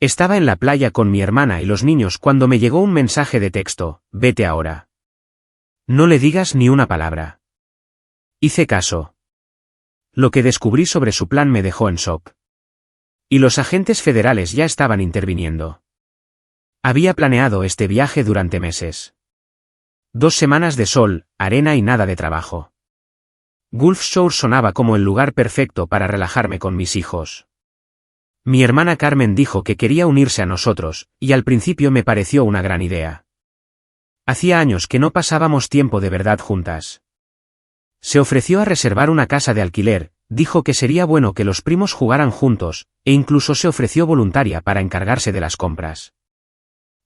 Estaba en la playa con mi hermana y los niños cuando me llegó un mensaje de texto: vete ahora. No le digas ni una palabra. Hice caso. Lo que descubrí sobre su plan me dejó en shock. Y los agentes federales ya estaban interviniendo. Había planeado este viaje durante meses. 2 semanas de sol, arena y nada de trabajo. Gulf Shores sonaba como el lugar perfecto para relajarme con mis hijos. Mi hermana Carmen dijo que quería unirse a nosotros, y al principio me pareció una gran idea. Hacía años que no pasábamos tiempo de verdad juntas. Se ofreció a reservar una casa de alquiler, dijo que sería bueno que los primos jugaran juntos, e incluso se ofreció voluntaria para encargarse de las compras.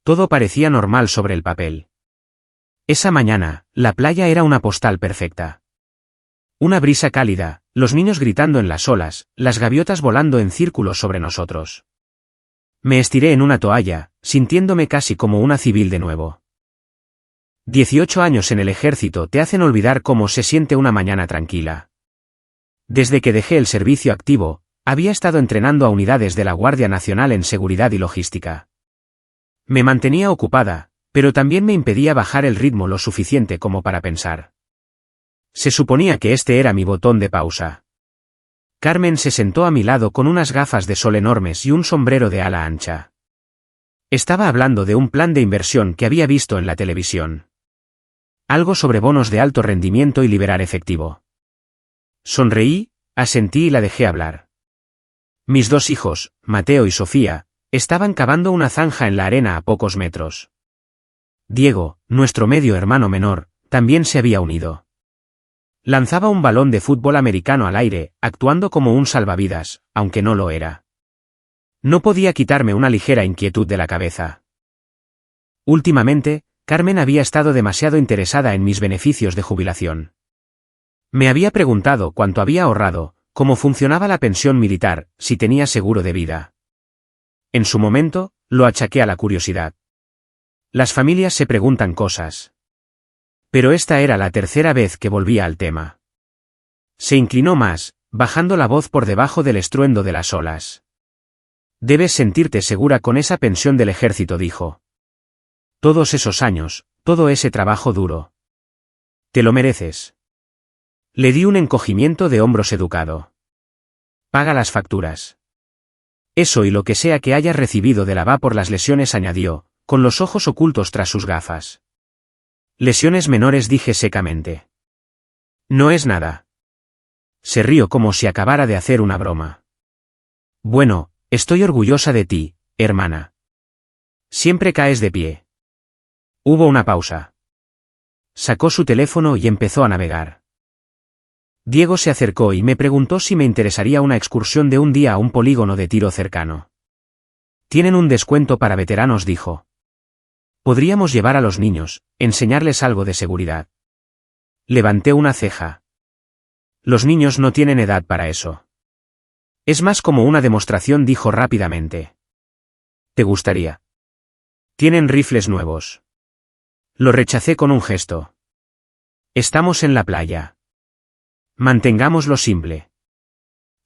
Todo parecía normal sobre el papel. Esa mañana, la playa era una postal perfecta. Una brisa cálida, los niños gritando en las olas, las gaviotas volando en círculos sobre nosotros. Me estiré en una toalla, sintiéndome casi como una civil de nuevo. 18 años en el ejército te hacen olvidar cómo se siente una mañana tranquila. Desde que dejé el servicio activo, había estado entrenando a unidades de la Guardia Nacional en seguridad y logística. Me mantenía ocupada, pero también me impedía bajar el ritmo lo suficiente como para pensar. Se suponía que este era mi botón de pausa. Carmen se sentó a mi lado con unas gafas de sol enormes y un sombrero de ala ancha. Estaba hablando de un plan de inversión que había visto en la televisión. Algo sobre bonos de alto rendimiento y liberar efectivo. Sonreí, asentí y la dejé hablar. Mis 2 hijos, Mateo y Sofía, estaban cavando una zanja en la arena a pocos metros. Diego, nuestro medio hermano menor, también se había unido. Lanzaba un balón de fútbol americano al aire, actuando como un salvavidas, aunque no lo era. No podía quitarme una ligera inquietud de la cabeza. Últimamente, Carmen había estado demasiado interesada en mis beneficios de jubilación. Me había preguntado cuánto había ahorrado, cómo funcionaba la pensión militar, si tenía seguro de vida. En su momento, lo achaqué a la curiosidad. Las familias se preguntan cosas. Pero esta era la 3ª vez que volvía al tema. Se inclinó más, bajando la voz por debajo del estruendo de las olas. Debes sentirte segura con esa pensión del ejército, dijo. Todos esos años, todo ese trabajo duro. Te lo mereces. Le di un encogimiento de hombros educado. Paga las facturas. Eso y lo que sea que hayas recibido de la VA por las lesiones, añadió, con los ojos ocultos tras sus gafas. Lesiones menores, dije secamente. No es nada. Se rió como si acabara de hacer una broma. Bueno, estoy orgullosa de ti, hermana. Siempre caes de pie. Hubo una pausa. Sacó su teléfono y empezó a navegar. Diego se acercó y me preguntó si me interesaría una excursión de un día a un polígono de tiro cercano. Tienen un descuento para veteranos, dijo. Podríamos llevar a los niños, enseñarles algo de seguridad. Levanté una ceja. Los niños no tienen edad para eso. Es más como una demostración, dijo rápidamente. ¿Te gustaría? Tienen rifles nuevos. Lo rechacé con un gesto. Estamos en la playa. Mantengámoslo simple.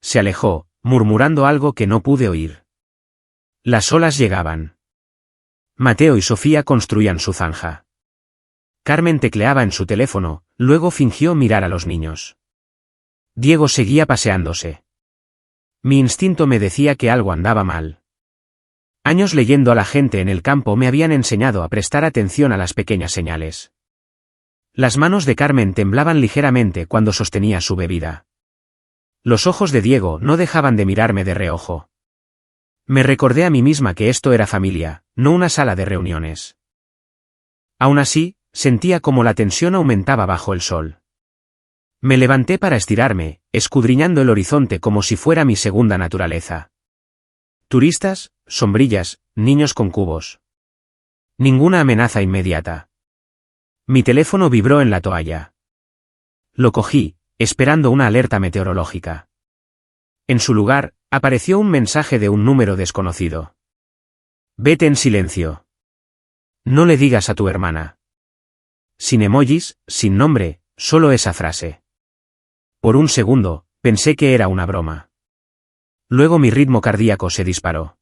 Se alejó, murmurando algo que no pude oír. Las olas llegaban. Mateo y Sofía construían su zanja. Carmen tecleaba en su teléfono, luego fingió mirar a los niños. Diego seguía paseándose. Mi instinto me decía que algo andaba mal. Años leyendo a la gente en el campo me habían enseñado a prestar atención a las pequeñas señales. Las manos de Carmen temblaban ligeramente cuando sostenía su bebida. Los ojos de Diego no dejaban de mirarme de reojo. Me recordé a mí misma que esto era familia, no una sala de reuniones. Aún así, sentía como la tensión aumentaba bajo el sol. Me levanté para estirarme, escudriñando el horizonte como si fuera mi segunda naturaleza. Turistas, sombrillas, niños con cubos. Ninguna amenaza inmediata. Mi teléfono vibró en la toalla. Lo cogí, esperando una alerta meteorológica. En su lugar, apareció un mensaje de un número desconocido. Vete en silencio. No le digas a tu hermana. Sin emojis, sin nombre, solo esa frase. Por un segundo, pensé que era una broma. Luego mi ritmo cardíaco se disparó.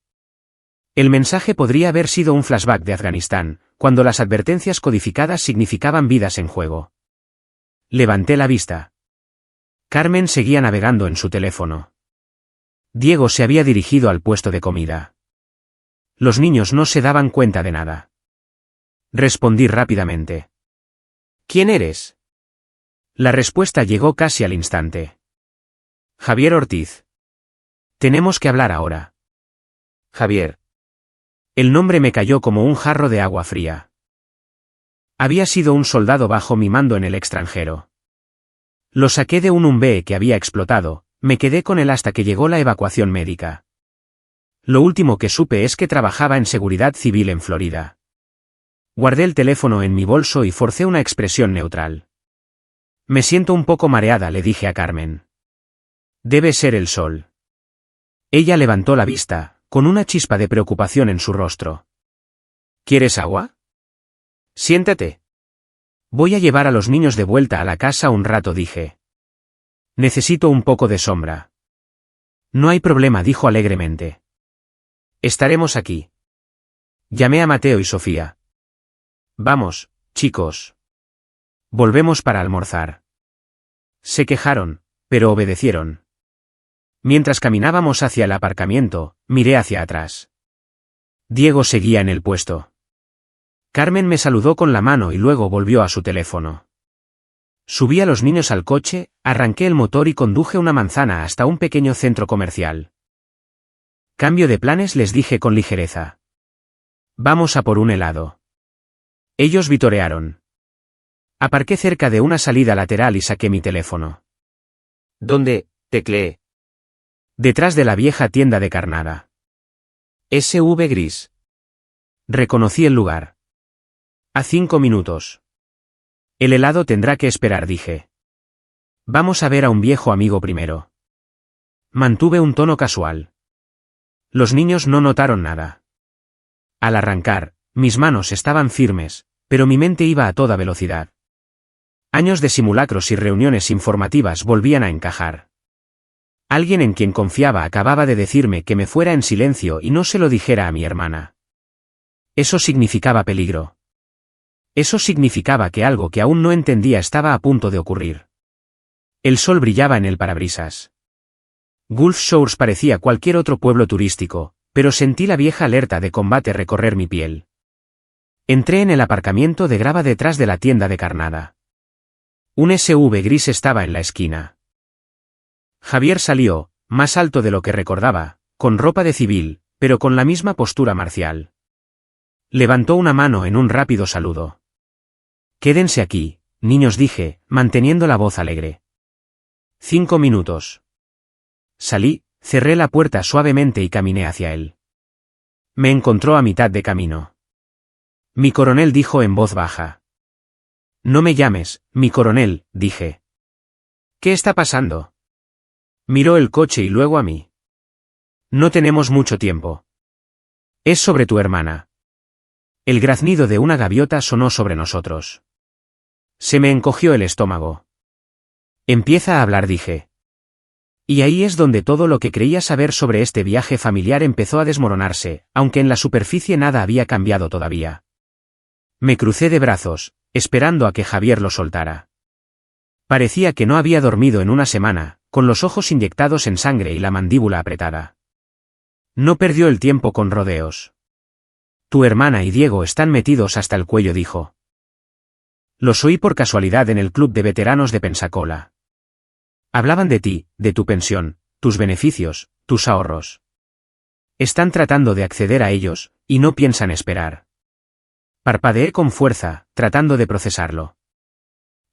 El mensaje podría haber sido un flashback de Afganistán, cuando las advertencias codificadas significaban vidas en juego. Levanté la vista. Carmen seguía navegando en su teléfono. Diego se había dirigido al puesto de comida. Los niños no se daban cuenta de nada. Respondí rápidamente. ¿Quién eres? La respuesta llegó casi al instante. Javier Ortiz. Tenemos que hablar ahora. Javier. El nombre me cayó como un jarro de agua fría. Había sido un soldado bajo mi mando en el extranjero. Lo saqué de un UMB que había explotado, me quedé con él hasta que llegó la evacuación médica. Lo último que supe es que trabajaba en seguridad civil en Florida. Guardé el teléfono en mi bolso y forcé una expresión neutral. Me siento un poco mareada, le dije a Carmen. Debe ser el sol. Ella levantó la vista, con una chispa de preocupación en su rostro. ¿Quieres agua? Siéntate. Voy a llevar a los niños de vuelta a la casa un rato, dije. Necesito un poco de sombra. No hay problema, dijo alegremente. Estaremos aquí. Llamé a Mateo y Sofía. Vamos, chicos. Volvemos para almorzar. Se quejaron, pero obedecieron. Mientras caminábamos hacia el aparcamiento, miré hacia atrás. Diego seguía en el puesto. Carmen me saludó con la mano y luego volvió a su teléfono. Subí a los niños al coche, arranqué el motor y conduje una manzana hasta un pequeño centro comercial. Cambio de planes, les dije con ligereza. Vamos a por un helado. Ellos vitorearon. Aparqué cerca de una salida lateral y saqué mi teléfono. ¿Dónde? Tecleé. Detrás de la vieja tienda de carnada. SV Gris. Reconocí el lugar. A 5 minutos. El helado tendrá que esperar, dije. Vamos a ver a un viejo amigo primero. Mantuve un tono casual. Los niños no notaron nada. Al arrancar, mis manos estaban firmes, pero mi mente iba a toda velocidad. Años de simulacros y reuniones informativas volvían a encajar. Alguien en quien confiaba acababa de decirme que me fuera en silencio y no se lo dijera a mi hermana. Eso significaba peligro. Eso significaba que algo que aún no entendía estaba a punto de ocurrir. El sol brillaba en el parabrisas. Gulf Shores parecía cualquier otro pueblo turístico, pero sentí la vieja alerta de combate recorrer mi piel. Entré en el aparcamiento de grava detrás de la tienda de carnada. Un SV gris estaba en la esquina. Javier salió, más alto de lo que recordaba, con ropa de civil, pero con la misma postura marcial. Levantó una mano en un rápido saludo. Quédense aquí, niños, dije, manteniendo la voz alegre. 5 minutos. Salí, cerré la puerta suavemente y caminé hacia él. Me encontró a mitad de camino. Mi coronel, dijo en voz baja. No me llames, mi coronel, dije. ¿Qué está pasando? Miró el coche y luego a mí. No tenemos mucho tiempo. Es sobre tu hermana. El graznido de una gaviota sonó sobre nosotros. Se me encogió el estómago. Empieza a hablar, dije. Y ahí es donde todo lo que creía saber sobre este viaje familiar empezó a desmoronarse, aunque en la superficie nada había cambiado todavía. Me crucé de brazos, esperando a que Javier lo soltara. Parecía que no había dormido en una semana, con los ojos inyectados en sangre y la mandíbula apretada. No perdió el tiempo con rodeos. Tu hermana y Diego están metidos hasta el cuello, dijo. Los oí por casualidad en el club de veteranos de Pensacola. Hablaban de ti, de tu pensión, tus beneficios, tus ahorros. Están tratando de acceder a ellos, y no piensan esperar. Parpadeé con fuerza, tratando de procesarlo.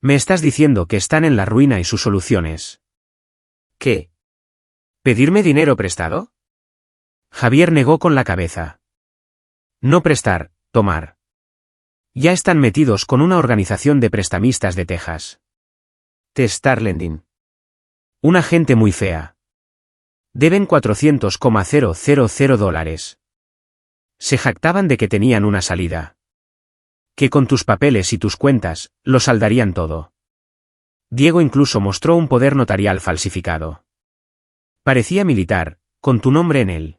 Me estás diciendo que están en la ruina y su solución es... ¿Qué? ¿Pedirme dinero prestado? Javier negó con la cabeza. No prestar, tomar. Ya están metidos con una organización de prestamistas de Texas. T-Star Lending. Una gente muy fea. Deben $400,000. Se jactaban de que tenían una salida. Que con tus papeles y tus cuentas, lo saldarían todo. Diego incluso mostró un poder notarial falsificado. Parecía militar, con tu nombre en él.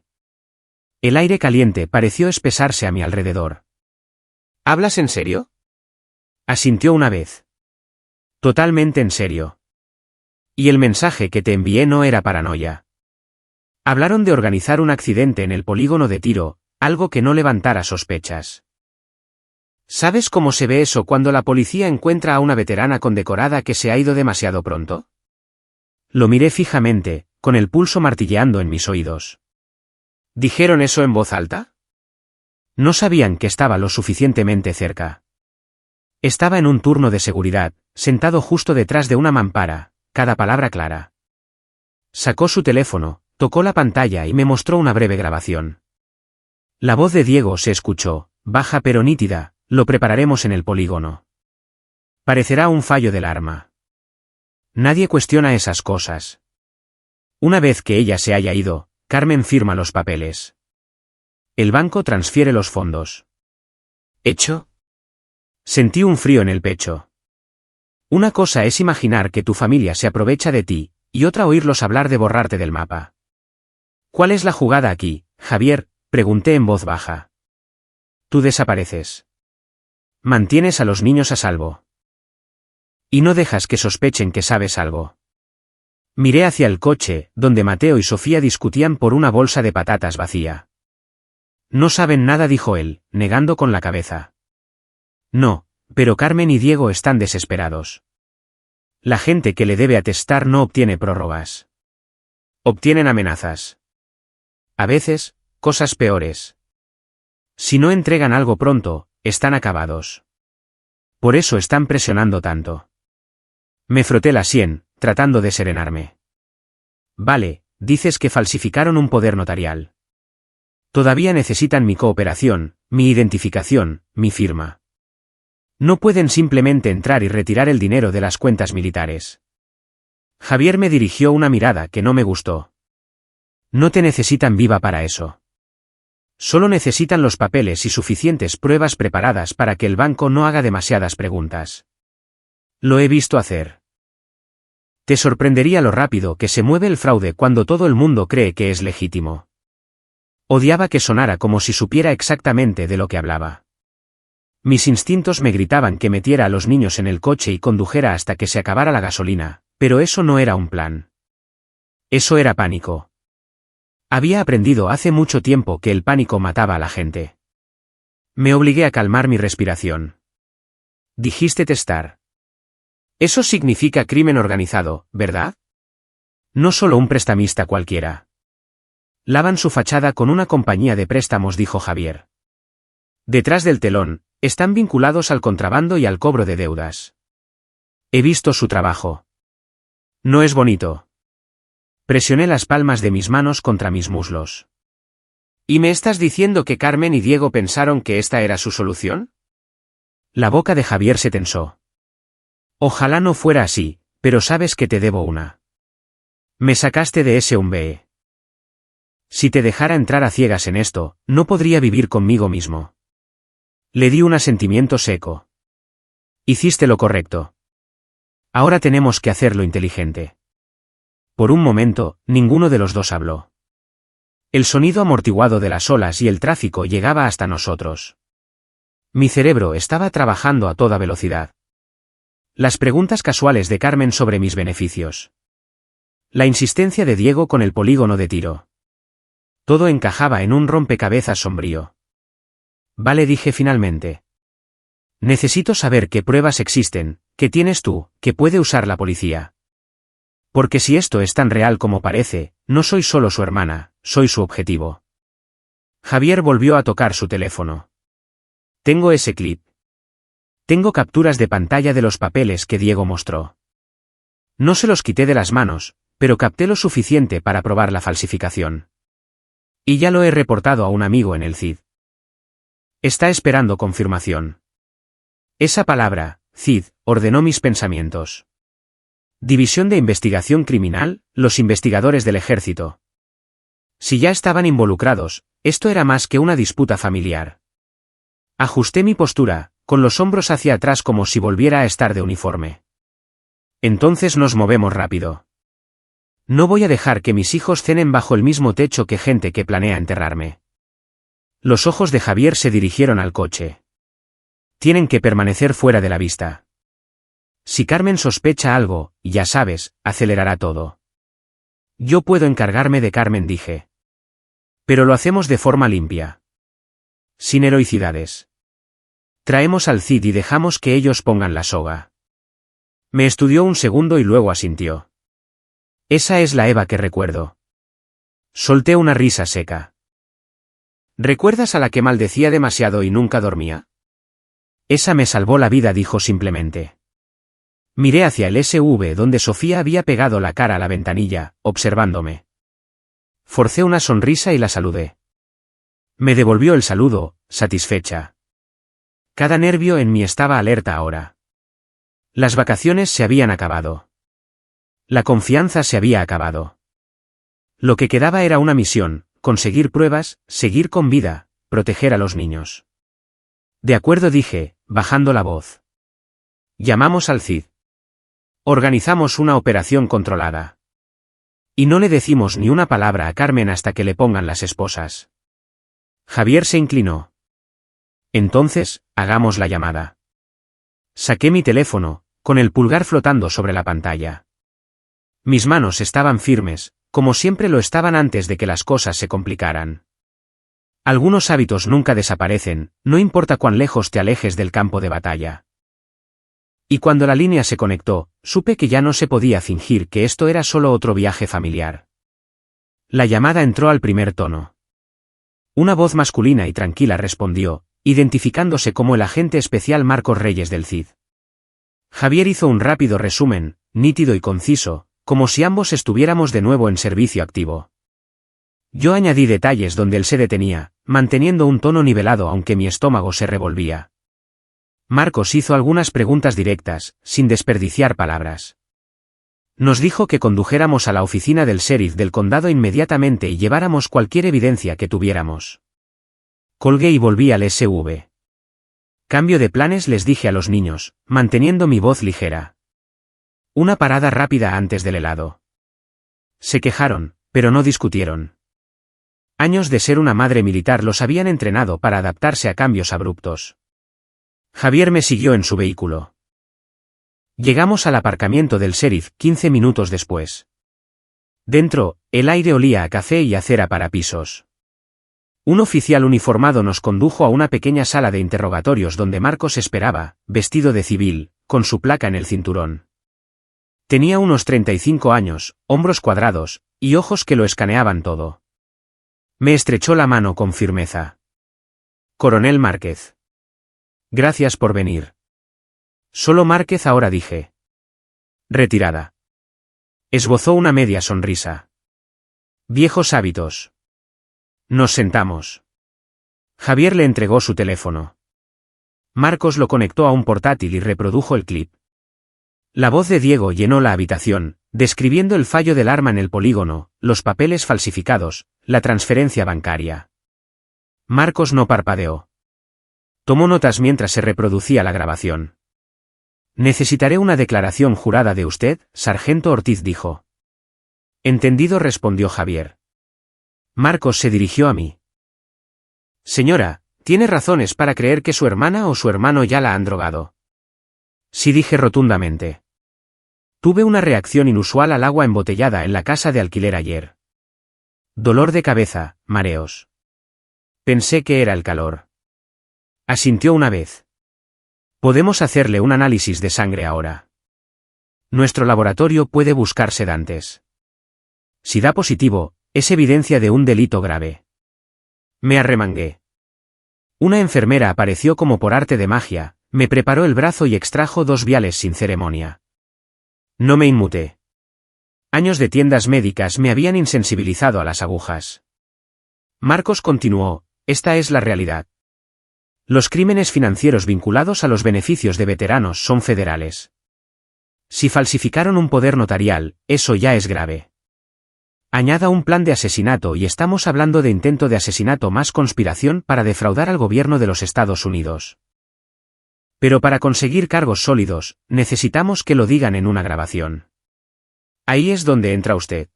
El aire caliente pareció espesarse a mi alrededor. ¿Hablas en serio? Asintió una vez. Totalmente en serio. Y el mensaje que te envié no era paranoia. Hablaron de organizar un accidente en el polígono de tiro, algo que no levantara sospechas. ¿Sabes cómo se ve eso cuando la policía encuentra a una veterana condecorada que se ha ido demasiado pronto? Lo miré fijamente, con el pulso martilleando en mis oídos. ¿Dijeron eso en voz alta? No sabían que estaba lo suficientemente cerca. Estaba en un turno de seguridad, sentado justo detrás de una mampara, cada palabra clara. Sacó su teléfono, tocó la pantalla y me mostró una breve grabación. La voz de Diego se escuchó, baja pero nítida: lo prepararemos en el polígono. Parecerá un fallo del arma. Nadie cuestiona esas cosas. Una vez que ella se haya ido, Carmen firma los papeles. El banco transfiere los fondos. ¿Hecho? Sentí un frío en el pecho. Una cosa es imaginar que tu familia se aprovecha de ti, y otra oírlos hablar de borrarte del mapa. ¿Cuál es la jugada aquí, Javier?, pregunté en voz baja. Tú desapareces. Mantienes a los niños a salvo. Y no dejas que sospechen que sabes algo. Miré hacia el coche, donde Mateo y Sofía discutían por una bolsa de patatas vacía. No saben nada, dijo él, negando con la cabeza. No, pero Carmen y Diego están desesperados. La gente que le debe atestar no obtiene prórrogas. Obtienen amenazas. A veces, cosas peores. Si no entregan algo pronto, están acabados. Por eso están presionando tanto. Me froté la sien, tratando de serenarme. Vale, dices que falsificaron un poder notarial. Todavía necesitan mi cooperación, mi identificación, mi firma. No pueden simplemente entrar y retirar el dinero de las cuentas militares. Javier me dirigió una mirada que no me gustó. No te necesitan viva para eso. Solo necesitan los papeles y suficientes pruebas preparadas para que el banco no haga demasiadas preguntas. Lo he visto hacer. Te sorprendería lo rápido que se mueve el fraude cuando todo el mundo cree que es legítimo. Odiaba que sonara como si supiera exactamente de lo que hablaba. Mis instintos me gritaban que metiera a los niños en el coche y condujera hasta que se acabara la gasolina, pero eso no era un plan. Eso era pánico. Había aprendido hace mucho tiempo que el pánico mataba a la gente. Me obligué a calmar mi respiración. Dijiste testar. Eso significa crimen organizado, ¿verdad? No solo un prestamista cualquiera. Lavan su fachada con una compañía de préstamos, dijo Javier. Detrás del telón, están vinculados al contrabando y al cobro de deudas. He visto su trabajo. No es bonito. Presioné las palmas de mis manos contra mis muslos. ¿Y me estás diciendo que Carmen y Diego pensaron que esta era su solución? La boca de Javier se tensó. Ojalá no fuera así, pero sabes que te debo una. Me sacaste de ese umbe. Si te dejara entrar a ciegas en esto, no podría vivir conmigo mismo. Le di un asentimiento seco. Hiciste lo correcto. Ahora tenemos que hacerlo inteligente. Por un momento, ninguno de los dos habló. El sonido amortiguado de las olas y el tráfico llegaba hasta nosotros. Mi cerebro estaba trabajando a toda velocidad. Las preguntas casuales de Carmen sobre mis beneficios. La insistencia de Diego con el polígono de tiro. Todo encajaba en un rompecabezas sombrío. Vale, dije finalmente. Necesito saber qué pruebas existen, qué tienes tú, que puede usar la policía. Porque si esto es tan real como parece, no soy solo su hermana, soy su objetivo. Javier volvió a tocar su teléfono. Tengo ese clip. Tengo capturas de pantalla de los papeles que Diego mostró. No se los quité de las manos, pero capté lo suficiente para probar la falsificación. Y ya lo he reportado a un amigo en el CID. Está esperando confirmación. Esa palabra, CID, ordenó mis pensamientos. División de Investigación Criminal, los investigadores del ejército. Si ya estaban involucrados, esto era más que una disputa familiar. Ajusté mi postura, con los hombros hacia atrás como si volviera a estar de uniforme. Entonces nos movemos rápido. No voy a dejar que mis hijos cenen bajo el mismo techo que gente que planea enterrarme. Los ojos de Javier se dirigieron al coche. Tienen que permanecer fuera de la vista. Si Carmen sospecha algo, ya sabes, acelerará todo. Yo puedo encargarme de Carmen, dije. Pero lo hacemos de forma limpia. Sin heroicidades. Traemos al Cid y dejamos que ellos pongan la soga. Me estudió un segundo y luego asintió. Esa es la Eva que recuerdo. Solté una risa seca. ¿Recuerdas a la que maldecía demasiado y nunca dormía? Esa me salvó la vida, dijo simplemente. Miré hacia el SUV donde Sofía había pegado la cara a la ventanilla, observándome. Forcé una sonrisa y la saludé. Me devolvió el saludo, satisfecha. Cada nervio en mí estaba alerta ahora. Las vacaciones se habían acabado. La confianza se había acabado. Lo que quedaba era una misión, conseguir pruebas, seguir con vida, proteger a los niños. De acuerdo, dije, bajando la voz. Llamamos al Cid. Organizamos una operación controlada. Y no le decimos ni una palabra a Carmen hasta que le pongan las esposas. Javier se inclinó. Entonces, hagamos la llamada. Saqué mi teléfono, con el pulgar flotando sobre la pantalla. Mis manos estaban firmes, como siempre lo estaban antes de que las cosas se complicaran. Algunos hábitos nunca desaparecen, no importa cuán lejos te alejes del campo de batalla. Y cuando la línea se conectó, supe que ya no se podía fingir que esto era solo otro viaje familiar. La llamada entró al primer tono. Una voz masculina y tranquila respondió, identificándose como el agente especial Marcos Reyes del Cid. Javier hizo un rápido resumen, nítido y conciso, como si ambos estuviéramos de nuevo en servicio activo. Yo añadí detalles donde él se detenía, manteniendo un tono nivelado aunque mi estómago se revolvía. Marcos hizo algunas preguntas directas, sin desperdiciar palabras. Nos dijo que condujéramos a la oficina del sheriff del condado inmediatamente y lleváramos cualquier evidencia que tuviéramos. Colgué y volví al SUV. Cambio de planes, les dije a los niños, manteniendo mi voz ligera. Una parada rápida antes del helado. Se quejaron, pero no discutieron. Años de ser una madre militar los habían entrenado para adaptarse a cambios abruptos. Javier me siguió en su vehículo. Llegamos al aparcamiento del sheriff 15 minutos después. Dentro, el aire olía a café y a cera para pisos. Un oficial uniformado nos condujo a una pequeña sala de interrogatorios donde Marcos esperaba, vestido de civil, con su placa en el cinturón. Tenía unos 35 años, hombros cuadrados, y ojos que lo escaneaban todo. Me estrechó la mano con firmeza. Coronel Márquez. Gracias por venir. Solo Márquez ahora, dije. Retirada. Esbozó una media sonrisa. Viejos hábitos. Nos sentamos. Javier le entregó su teléfono. Marcos lo conectó a un portátil y reprodujo el clip. La voz de Diego llenó la habitación, describiendo el fallo del arma en el polígono, los papeles falsificados, la transferencia bancaria. Marcos no parpadeó. Tomó notas mientras se reproducía la grabación. Necesitaré una declaración jurada de usted, sargento Ortiz, dijo. Entendido, respondió Javier. Marcos se dirigió a mí. Señora, ¿tiene razones para creer que su hermana o su hermano ya la han drogado? Sí, dije rotundamente. Tuve una reacción inusual al agua embotellada en la casa de alquiler ayer. Dolor de cabeza, mareos. Pensé que era el calor. Asintió una vez. Podemos hacerle un análisis de sangre ahora. Nuestro laboratorio puede buscar sedantes. Si da positivo, es evidencia de un delito grave. Me arremangué. Una enfermera apareció como por arte de magia, me preparó el brazo y extrajo 2 viales sin ceremonia. No me inmuté. Años de tiendas médicas me habían insensibilizado a las agujas. Marcos continuó, esta es la realidad. Los crímenes financieros vinculados a los beneficios de veteranos son federales. Si falsificaron un poder notarial, eso ya es grave. Añada un plan de asesinato y estamos hablando de intento de asesinato más conspiración para defraudar al gobierno de los Estados Unidos. Pero para conseguir cargos sólidos, necesitamos que lo digan en una grabación. Ahí es donde entra usted.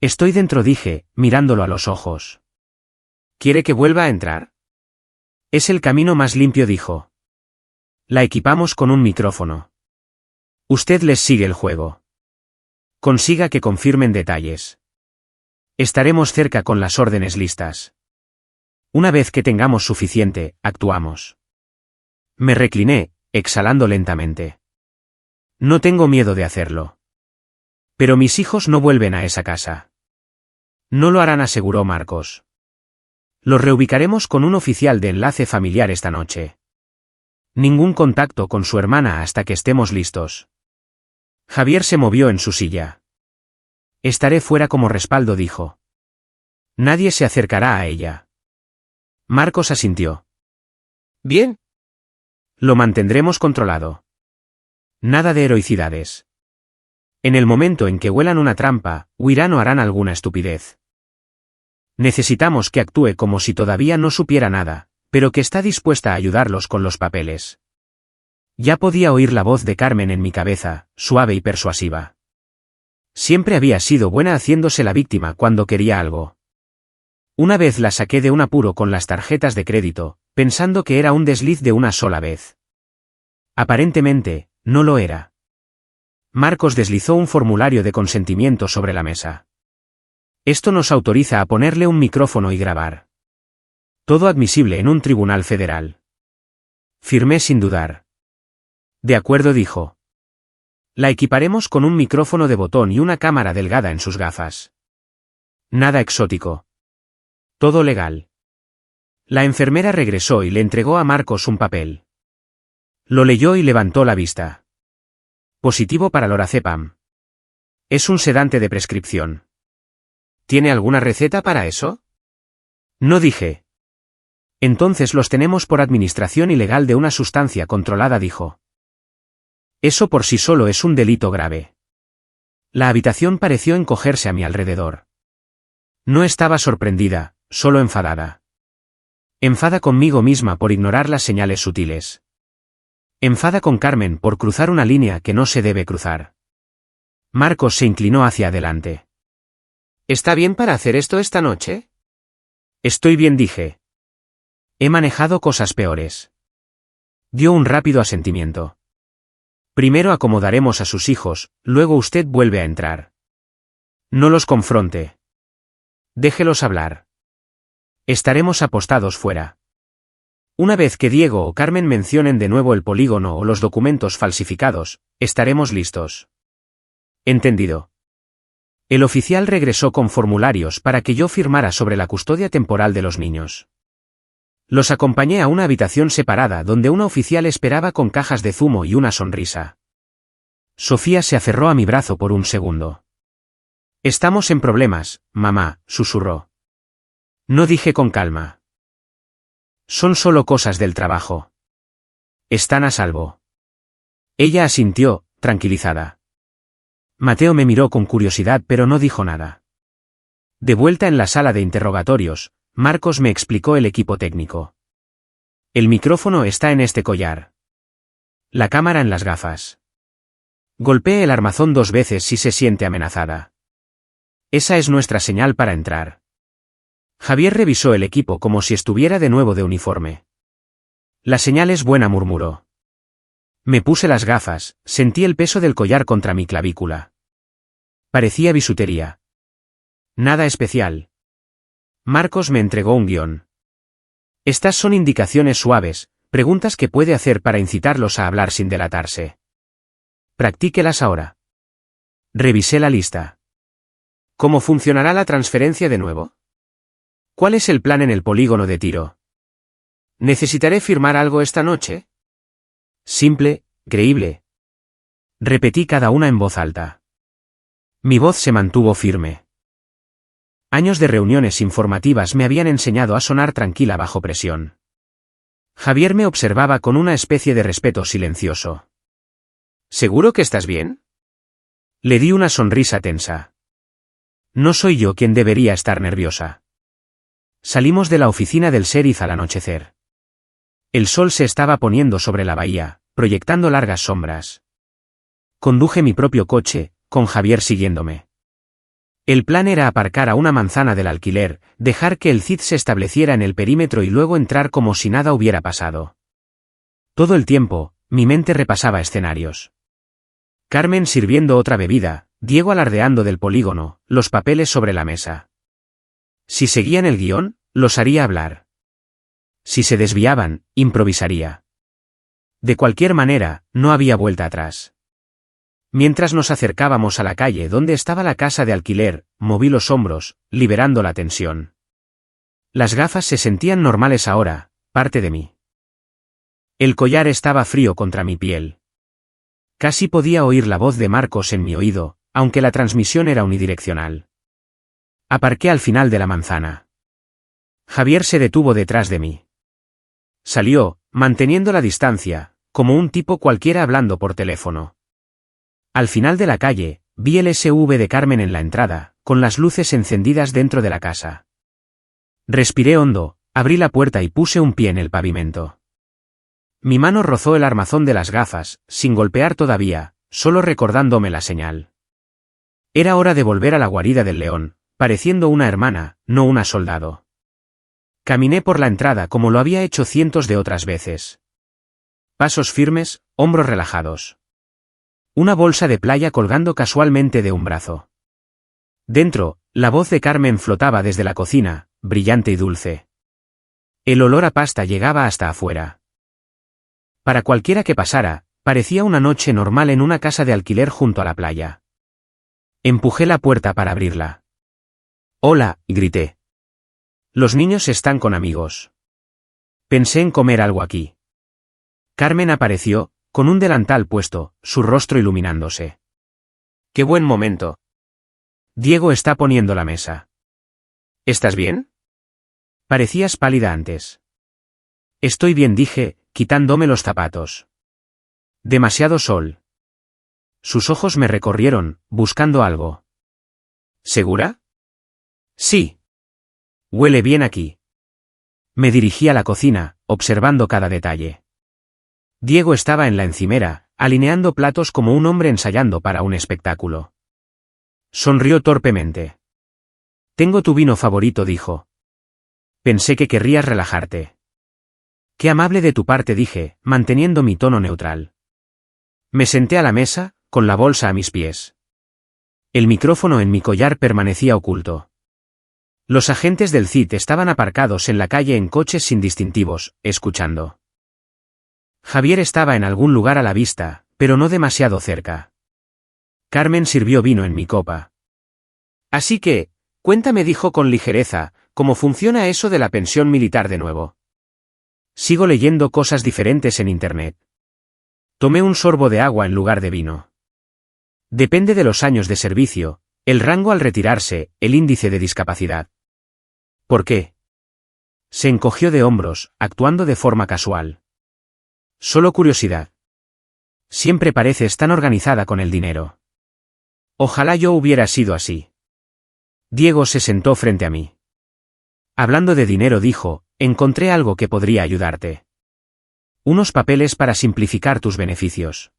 Estoy dentro, dije, mirándolo a los ojos. ¿Quiere que vuelva a entrar? Es el camino más limpio, dijo. La equipamos con un micrófono. Usted les sigue el juego. Consiga que confirmen detalles. Estaremos cerca con las órdenes listas. Una vez que tengamos suficiente, actuamos. Me recliné, exhalando lentamente. No tengo miedo de hacerlo. Pero mis hijos no vuelven a esa casa. No lo harán, aseguró Marcos. Los reubicaremos con un oficial de enlace familiar esta noche. Ningún contacto con su hermana hasta que estemos listos. Javier se movió en su silla. Estaré fuera como respaldo, dijo. Nadie se acercará a ella. Marcos asintió. Bien. Lo mantendremos controlado. Nada de heroicidades. En el momento en que huelan una trampa, huirán o harán alguna estupidez. Necesitamos que actúe como si todavía no supiera nada, pero que está dispuesta a ayudarlos con los papeles. Ya podía oír la voz de Carmen en mi cabeza, suave y persuasiva. Siempre había sido buena haciéndose la víctima cuando quería algo. Una vez la saqué de un apuro con las tarjetas de crédito, pensando que era un desliz de una sola vez. Aparentemente, no lo era. Marcos deslizó un formulario de consentimiento sobre la mesa. Esto nos autoriza a ponerle un micrófono y grabar. Todo admisible en un tribunal federal. Firmé sin dudar. De acuerdo, dijo. La equiparemos con un micrófono de botón y una cámara delgada en sus gafas. Nada exótico. Todo legal. La enfermera regresó y le entregó a Marcos un papel. Lo leyó y levantó la vista. Positivo para lorazepam. Es un sedante de prescripción. ¿Tiene alguna receta para eso? No, dije. Entonces los tenemos por administración ilegal de una sustancia controlada, dijo. Eso por sí solo es un delito grave. La habitación pareció encogerse a mi alrededor. No estaba sorprendida, solo enfadada. Enfada conmigo misma por ignorar las señales sutiles. Enfada con Carmen por cruzar una línea que no se debe cruzar. Marcos se inclinó hacia adelante. ¿Está bien para hacer esto esta noche? Estoy bien, dije. He manejado cosas peores. Dio un rápido asentimiento. Primero acomodaremos a sus hijos, luego usted vuelve a entrar. No los confronte. Déjelos hablar. Estaremos apostados fuera. Una vez que Diego o Carmen mencionen de nuevo el polígono o los documentos falsificados, estaremos listos. Entendido. El oficial regresó con formularios para que yo firmara sobre la custodia temporal de los niños. Los acompañé a una habitación separada donde una oficial esperaba con cajas de zumo y una sonrisa. Sofía se aferró a mi brazo por un segundo. Estamos en problemas, mamá, susurró. No, dije con calma. Son solo cosas del trabajo. Están a salvo. Ella asintió, tranquilizada. Mateo me miró con curiosidad pero no dijo nada. De vuelta en la sala de interrogatorios, Marcos me explicó el equipo técnico. El micrófono está en este collar. La cámara en las gafas. Golpee el armazón 2 veces si se siente amenazada. Esa es nuestra señal para entrar. Javier revisó el equipo como si estuviera de nuevo de uniforme. La señal es buena, murmuró. Me puse las gafas, sentí el peso del collar contra mi clavícula. Parecía bisutería. Nada especial. Marcos me entregó un guión. Estas son indicaciones suaves, preguntas que puede hacer para incitarlos a hablar sin delatarse. Practíquelas ahora. Revisé la lista. ¿Cómo funcionará la transferencia de nuevo? ¿Cuál es el plan en el polígono de tiro? ¿Necesitaré firmar algo esta noche? Simple, creíble. Repetí cada una en voz alta. Mi voz se mantuvo firme. Años de reuniones informativas me habían enseñado a sonar tranquila bajo presión. Javier me observaba con una especie de respeto silencioso. ¿Seguro que estás bien? Le di una sonrisa tensa. No soy yo quien debería estar nerviosa. Salimos de la oficina del sheriff al anochecer. El sol se estaba poniendo sobre la bahía, proyectando largas sombras. Conduje mi propio coche, con Javier siguiéndome. El plan era aparcar a una manzana del alquiler, dejar que el Cid se estableciera en el perímetro y luego entrar como si nada hubiera pasado. Todo el tiempo, mi mente repasaba escenarios. Carmen sirviendo otra bebida, Diego alardeando del polígono, los papeles sobre la mesa. Si seguían el guión, los haría hablar. Si se desviaban, improvisaría. De cualquier manera, no había vuelta atrás. Mientras nos acercábamos a la calle donde estaba la casa de alquiler, moví los hombros, liberando la tensión. Las gafas se sentían normales ahora, parte de mí. El collar estaba frío contra mi piel. Casi podía oír la voz de Marcos en mi oído, aunque la transmisión era unidireccional. Aparqué al final de la manzana. Javier se detuvo detrás de mí. Salió, manteniendo la distancia, como un tipo cualquiera hablando por teléfono. Al final de la calle, vi el SUV de Carmen en la entrada, con las luces encendidas dentro de la casa. Respiré hondo, abrí la puerta y puse un pie en el pavimento. Mi mano rozó el armazón de las gafas, sin golpear todavía, solo recordándome la señal. Era hora de volver a la guarida del león, pareciendo una hermana, no una soldado. Caminé por la entrada como lo había hecho cientos de otras veces. Pasos firmes, hombros relajados. Una bolsa de playa colgando casualmente de un brazo. Dentro, la voz de Carmen flotaba desde la cocina, brillante y dulce. El olor a pasta llegaba hasta afuera. Para cualquiera que pasara, parecía una noche normal en una casa de alquiler junto a la playa. Empujé la puerta para abrirla. «Hola», grité. «Los niños están con amigos. Pensé en comer algo aquí». Carmen apareció, con un delantal puesto, su rostro iluminándose. «¡Qué buen momento! Diego está poniendo la mesa». «¿Estás bien?» Parecías pálida antes. «Estoy bien», dije, quitándome los zapatos. «Demasiado sol». Sus ojos me recorrieron, buscando algo. «¿Segura?» «Sí. Huele bien aquí». Me dirigí a la cocina, observando cada detalle. Diego estaba en la encimera, alineando platos como un hombre ensayando para un espectáculo. Sonrió torpemente. «Tengo tu vino favorito», dijo. «Pensé que querrías relajarte». «Qué amable de tu parte», dije, manteniendo mi tono neutral. Me senté a la mesa, con la bolsa a mis pies. El micrófono en mi collar permanecía oculto. Los agentes del CID estaban aparcados en la calle en coches sin distintivos, escuchando. Javier estaba en algún lugar a la vista, pero no demasiado cerca. Carmen sirvió vino en mi copa. «Así que, cuéntame», dijo con ligereza, «¿cómo funciona eso de la pensión militar de nuevo?» «Sigo leyendo cosas diferentes en Internet». Tomé un sorbo de agua en lugar de vino. «Depende de los años de servicio, el rango al retirarse, el índice de discapacidad». «¿Por qué?» Se encogió de hombros, actuando de forma casual. «Solo curiosidad. Siempre pareces tan organizada con el dinero». «Ojalá yo hubiera sido así». Diego se sentó frente a mí. «Hablando de dinero», dijo, «encontré algo que podría ayudarte. Unos papeles para simplificar tus beneficios.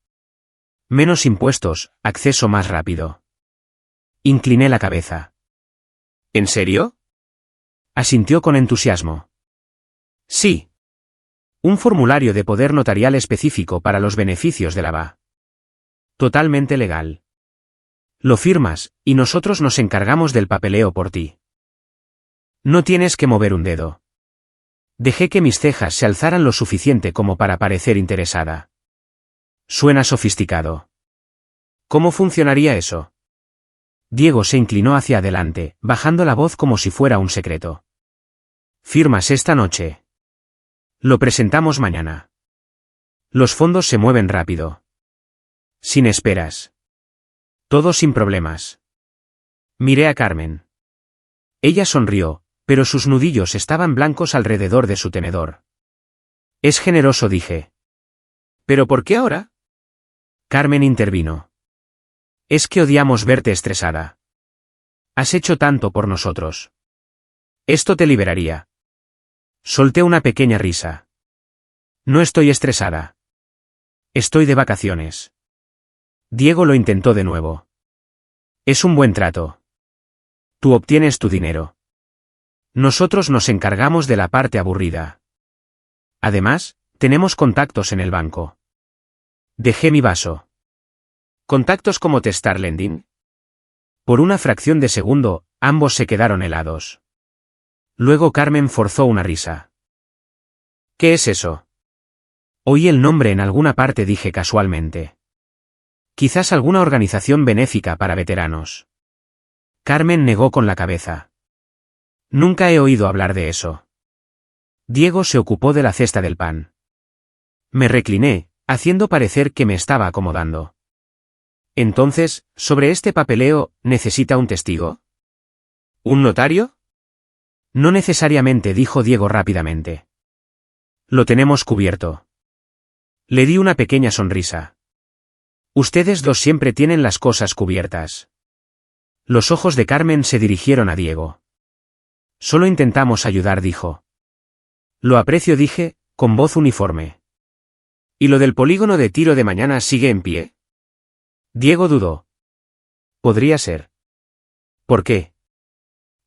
Menos impuestos, acceso más rápido». Incliné la cabeza. «¿En serio?». Asintió con entusiasmo. «Sí. Un formulario de poder notarial específico para los beneficios de la VA. Totalmente legal. Lo firmas, y nosotros nos encargamos del papeleo por ti. No tienes que mover un dedo». Dejé que mis cejas se alzaran lo suficiente como para parecer interesada. «Suena sofisticado. ¿Cómo funcionaría eso?». Diego se inclinó hacia adelante, bajando la voz como si fuera un secreto. «Firmas esta noche. Lo presentamos mañana. Los fondos se mueven rápido. Sin esperas. Todo sin problemas». Miré a Carmen. Ella sonrió, pero sus nudillos estaban blancos alrededor de su tenedor. «Es generoso», dije. «¿Pero por qué ahora?». Carmen intervino. «Es que odiamos verte estresada. Has hecho tanto por nosotros. Esto te liberaría». Solté una pequeña risa. «No estoy estresada. Estoy de vacaciones». Diego lo intentó de nuevo. «Es un buen trato». Tú obtienes tu dinero. Nosotros nos encargamos de la parte aburrida. Además, tenemos contactos en el banco. Dejé mi vaso. ¿Contactos como Testar Lending? Por una fracción de segundo, ambos se quedaron helados. Luego Carmen forzó una risa. ¿Qué es eso? Oí el nombre en alguna parte, dije casualmente. Quizás alguna organización benéfica para veteranos. Carmen negó con la cabeza. Nunca he oído hablar de eso. Diego se ocupó de la cesta del pan. Me recliné, haciendo parecer que me estaba acomodando. Entonces, sobre este papeleo, ¿necesita un testigo? ¿Un notario? No necesariamente, dijo Diego rápidamente. Lo tenemos cubierto. Le di una pequeña sonrisa. Ustedes dos siempre tienen las cosas cubiertas. Los ojos de Carmen se dirigieron a Diego. Solo intentamos ayudar, dijo. Lo aprecio, dije, con voz uniforme. ¿Y lo del polígono de tiro de mañana sigue en pie? Diego dudó. Podría ser. ¿Por qué?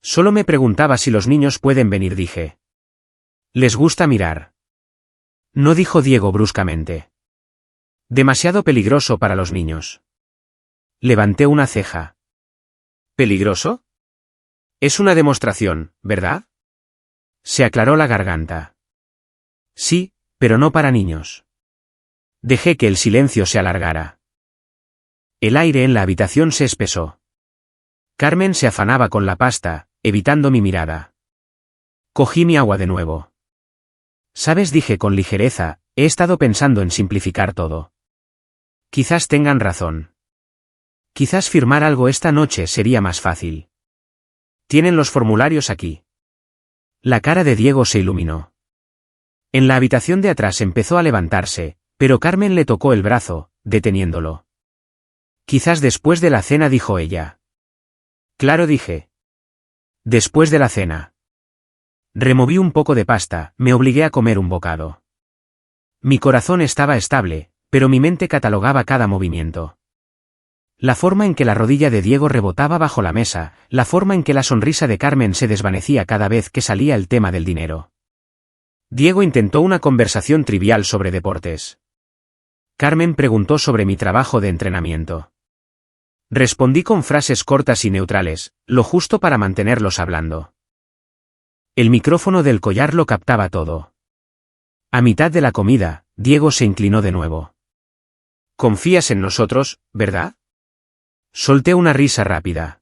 Solo me preguntaba si los niños pueden venir, dije. ¿Les gusta mirar? No, dijo Diego bruscamente. Demasiado peligroso para los niños. Levanté una ceja. ¿Peligroso? Es una demostración, ¿verdad? Se aclaró la garganta. Sí, pero no para niños. Dejé que el silencio se alargara. El aire en la habitación se espesó. Carmen se afanaba con la pasta, evitando mi mirada. Cogí mi agua de nuevo. ¿Sabes?, dije con ligereza, he estado pensando en simplificar todo. Quizás tengan razón. Quizás firmar algo esta noche sería más fácil. Tienen los formularios aquí. La cara de Diego se iluminó. En la habitación de atrás empezó a levantarse, pero Carmen le tocó el brazo, deteniéndolo. Quizás después de la cena, dijo ella. Claro, dije. Después de la cena. Removí un poco de pasta, me obligué a comer un bocado. Mi corazón estaba estable, pero mi mente catalogaba cada movimiento. La forma en que la rodilla de Diego rebotaba bajo la mesa, la forma en que la sonrisa de Carmen se desvanecía cada vez que salía el tema del dinero. Diego intentó una conversación trivial sobre deportes. Carmen preguntó sobre mi trabajo de entrenamiento. Respondí con frases cortas y neutrales, lo justo para mantenerlos hablando. El micrófono del collar lo captaba todo. A mitad de la comida, Diego se inclinó de nuevo. ¿Confías en nosotros, verdad? Solté una risa rápida.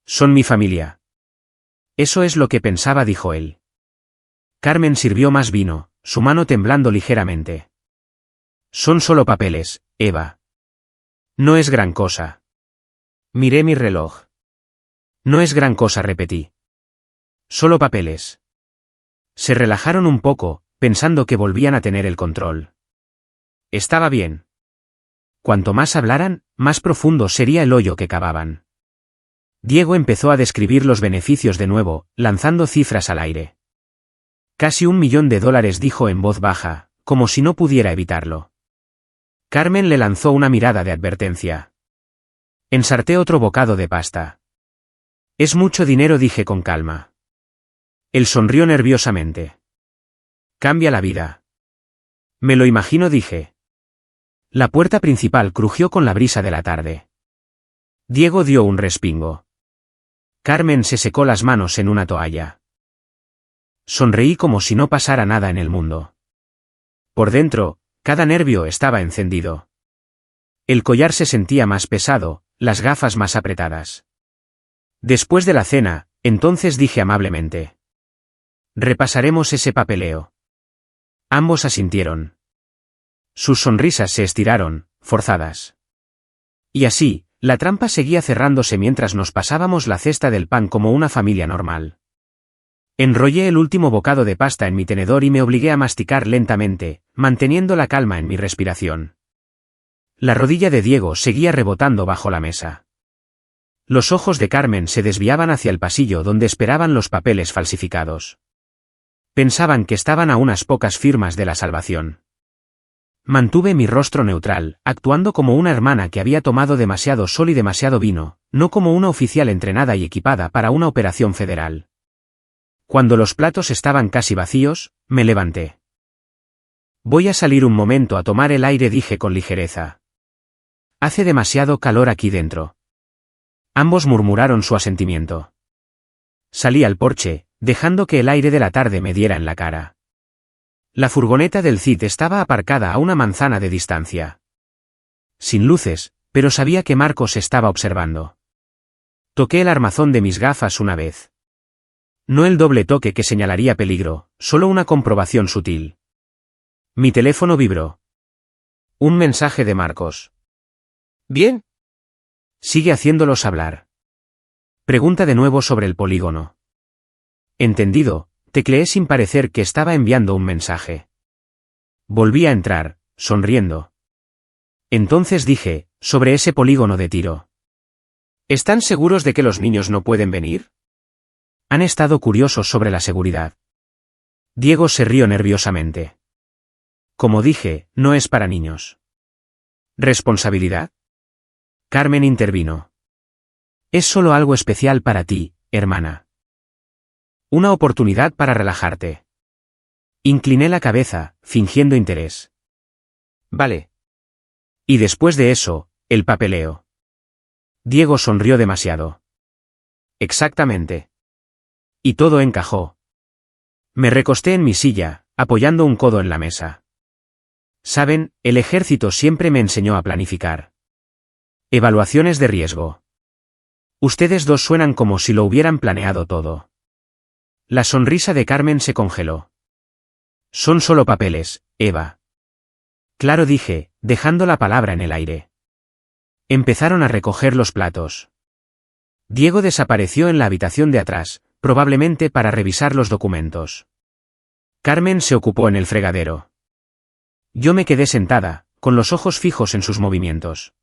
Son mi familia. Eso es lo que pensaba, dijo él. Carmen sirvió más vino, su mano temblando ligeramente. Son solo papeles, Eva. No es gran cosa. Miré mi reloj. No es gran cosa, repetí. Solo papeles. Se relajaron un poco, pensando que volvían a tener el control. Estaba bien. Cuanto más hablaran, más profundo sería el hoyo que cavaban. Diego empezó a describir los beneficios de nuevo, lanzando cifras al aire. Casi $1 millón, dijo en voz baja, como si no pudiera evitarlo. Carmen le lanzó una mirada de advertencia. Ensarté otro bocado de pasta. Es mucho dinero, dije con calma. Él sonrió nerviosamente. Cambia la vida. Me lo imagino, dije. La puerta principal crujió con la brisa de la tarde. Diego dio un respingo. Carmen se secó las manos en una toalla. Sonreí como si no pasara nada en el mundo. Por dentro, cada nervio estaba encendido. El collar se sentía más pesado, las gafas más apretadas. Después de la cena, entonces dije amablemente. Repasaremos ese papeleo. Ambos asintieron. Sus sonrisas se estiraron, forzadas. Y así, la trampa seguía cerrándose mientras nos pasábamos la cesta del pan como una familia normal. Enrollé el último bocado de pasta en mi tenedor y me obligué a masticar lentamente, manteniendo la calma en mi respiración. La rodilla de Diego seguía rebotando bajo la mesa. Los ojos de Carmen se desviaban hacia el pasillo donde esperaban los papeles falsificados. Pensaban que estaban a unas pocas firmas de la salvación. Mantuve mi rostro neutral, actuando como una hermana que había tomado demasiado sol y demasiado vino, no como una oficial entrenada y equipada para una operación federal. Cuando los platos estaban casi vacíos, me levanté. Voy a salir un momento a tomar el aire, dije con ligereza. Hace demasiado calor aquí dentro. Ambos murmuraron su asentimiento. Salí al porche, dejando que el aire de la tarde me diera en la cara. La furgoneta del CID estaba aparcada a una manzana de distancia. Sin luces, pero sabía que Marcos estaba observando. Toqué el armazón de mis gafas una vez. No el doble toque que señalaría peligro, solo una comprobación sutil. Mi teléfono vibró. Un mensaje de Marcos. Bien. Sigue haciéndolos hablar. Pregunta de nuevo sobre el polígono. Entendido, tecleé sin parecer que estaba enviando un mensaje. Volví a entrar, sonriendo. Entonces dije, sobre ese polígono de tiro. ¿Están seguros de que los niños no pueden venir? Han estado curiosos sobre la seguridad. Diego se rió nerviosamente. Como dije, no es para niños. ¿Responsabilidad? Carmen intervino. Es solo algo especial para ti, hermana. Una oportunidad para relajarte. Incliné la cabeza, fingiendo interés. Vale. Y después de eso, el papeleo. Diego sonrió demasiado. Exactamente. Y todo encajó. Me recosté en mi silla, apoyando un codo en la mesa. Saben, el ejército siempre me enseñó a planificar. Evaluaciones de riesgo. Ustedes dos suenan como si lo hubieran planeado todo. La sonrisa de Carmen se congeló. Son solo papeles, Eva. Claro, dije, dejando la palabra en el aire. Empezaron a recoger los platos. Diego desapareció en la habitación de atrás, probablemente para revisar los documentos. Carmen se ocupó en el fregadero. Yo me quedé sentada, con los ojos fijos en sus movimientos.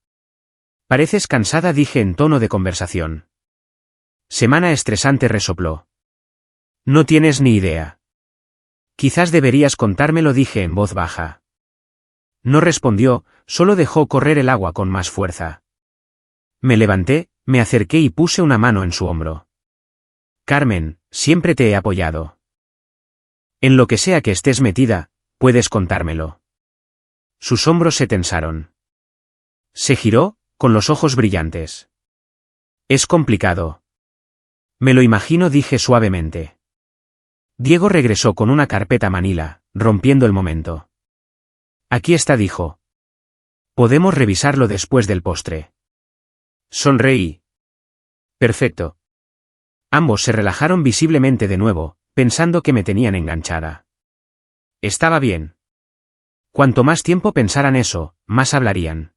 Pareces cansada, dije en tono de conversación. Semana estresante, resopló. No tienes ni idea. Quizás deberías contármelo, dije en voz baja. No respondió, solo dejó correr el agua con más fuerza. Me levanté, me acerqué y puse una mano en su hombro. Carmen, siempre te he apoyado. En lo que sea que estés metida, puedes contármelo. Sus hombros se tensaron. Se giró, con los ojos brillantes. Es complicado. Me lo imagino, dije suavemente. Diego regresó con una carpeta manila, rompiendo el momento. Aquí está, dijo. Podemos revisarlo después del postre. Sonreí. Perfecto. Ambos se relajaron visiblemente de nuevo, pensando que me tenían enganchada. Estaba bien. Cuanto más tiempo pensaran eso, más hablarían.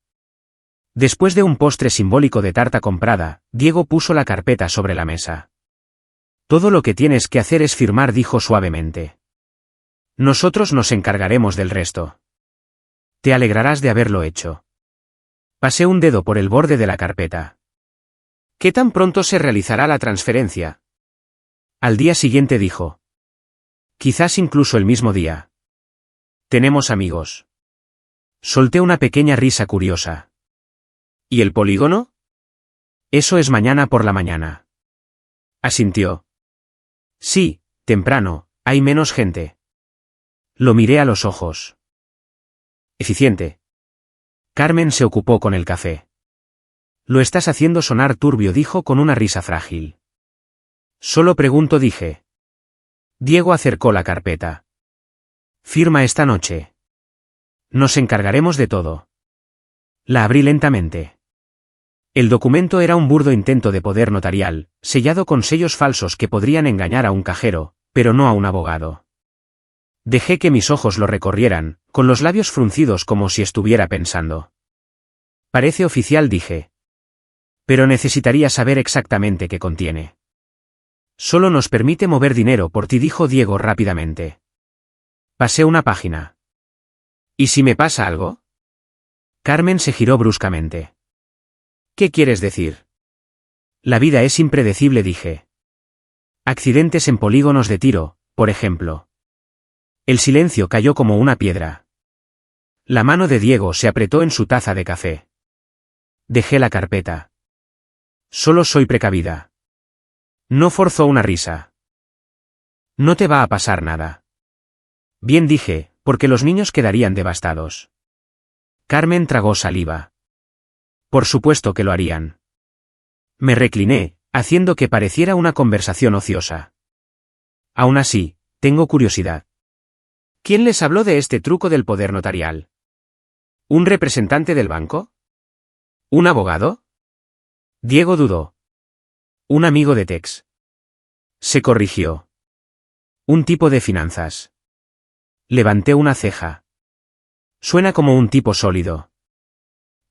Después de un postre simbólico de tarta comprada, Diego puso la carpeta sobre la mesa. Todo lo que tienes que hacer es firmar, dijo suavemente. Nosotros nos encargaremos del resto. Te alegrarás de haberlo hecho. Pasé un dedo por el borde de la carpeta. ¿Qué tan pronto se realizará la transferencia? Al día siguiente, dijo. Quizás incluso el mismo día. Tenemos amigos. Solté una pequeña risa curiosa. ¿Y el polígono? Eso es mañana por la mañana. Asintió. Sí, temprano, hay menos gente. Lo miré a los ojos. Eficiente. Carmen se ocupó con el café. Lo estás haciendo sonar turbio, dijo con una risa frágil. Solo pregunto, dije. Diego acercó la carpeta. Firma esta noche. Nos encargaremos de todo. La abrí lentamente. El documento era un burdo intento de poder notarial, sellado con sellos falsos que podrían engañar a un cajero, pero no a un abogado. Dejé que mis ojos lo recorrieran, con los labios fruncidos como si estuviera pensando. Parece oficial, dije. Pero necesitaría saber exactamente qué contiene. Solo nos permite mover dinero por ti, dijo Diego rápidamente. Pasé una página. ¿Y si me pasa algo? Carmen se giró bruscamente. ¿Qué quieres decir? La vida es impredecible, dije. Accidentes en polígonos de tiro, por ejemplo. El silencio cayó como una piedra. La mano de Diego se apretó en su taza de café. Dejé la carpeta. Solo soy precavida. No forzó una risa. No te va a pasar nada. Bien dije, porque los niños quedarían devastados. Carmen tragó saliva. Por supuesto que lo harían. Me recliné, haciendo que pareciera una conversación ociosa. Aún así, tengo curiosidad. ¿Quién les habló de este truco del poder notarial? ¿Un representante del banco? ¿Un abogado? Diego dudó. Un amigo de Tex. Se corrigió. Un tipo de finanzas. Levanté una ceja. Suena como un tipo sólido.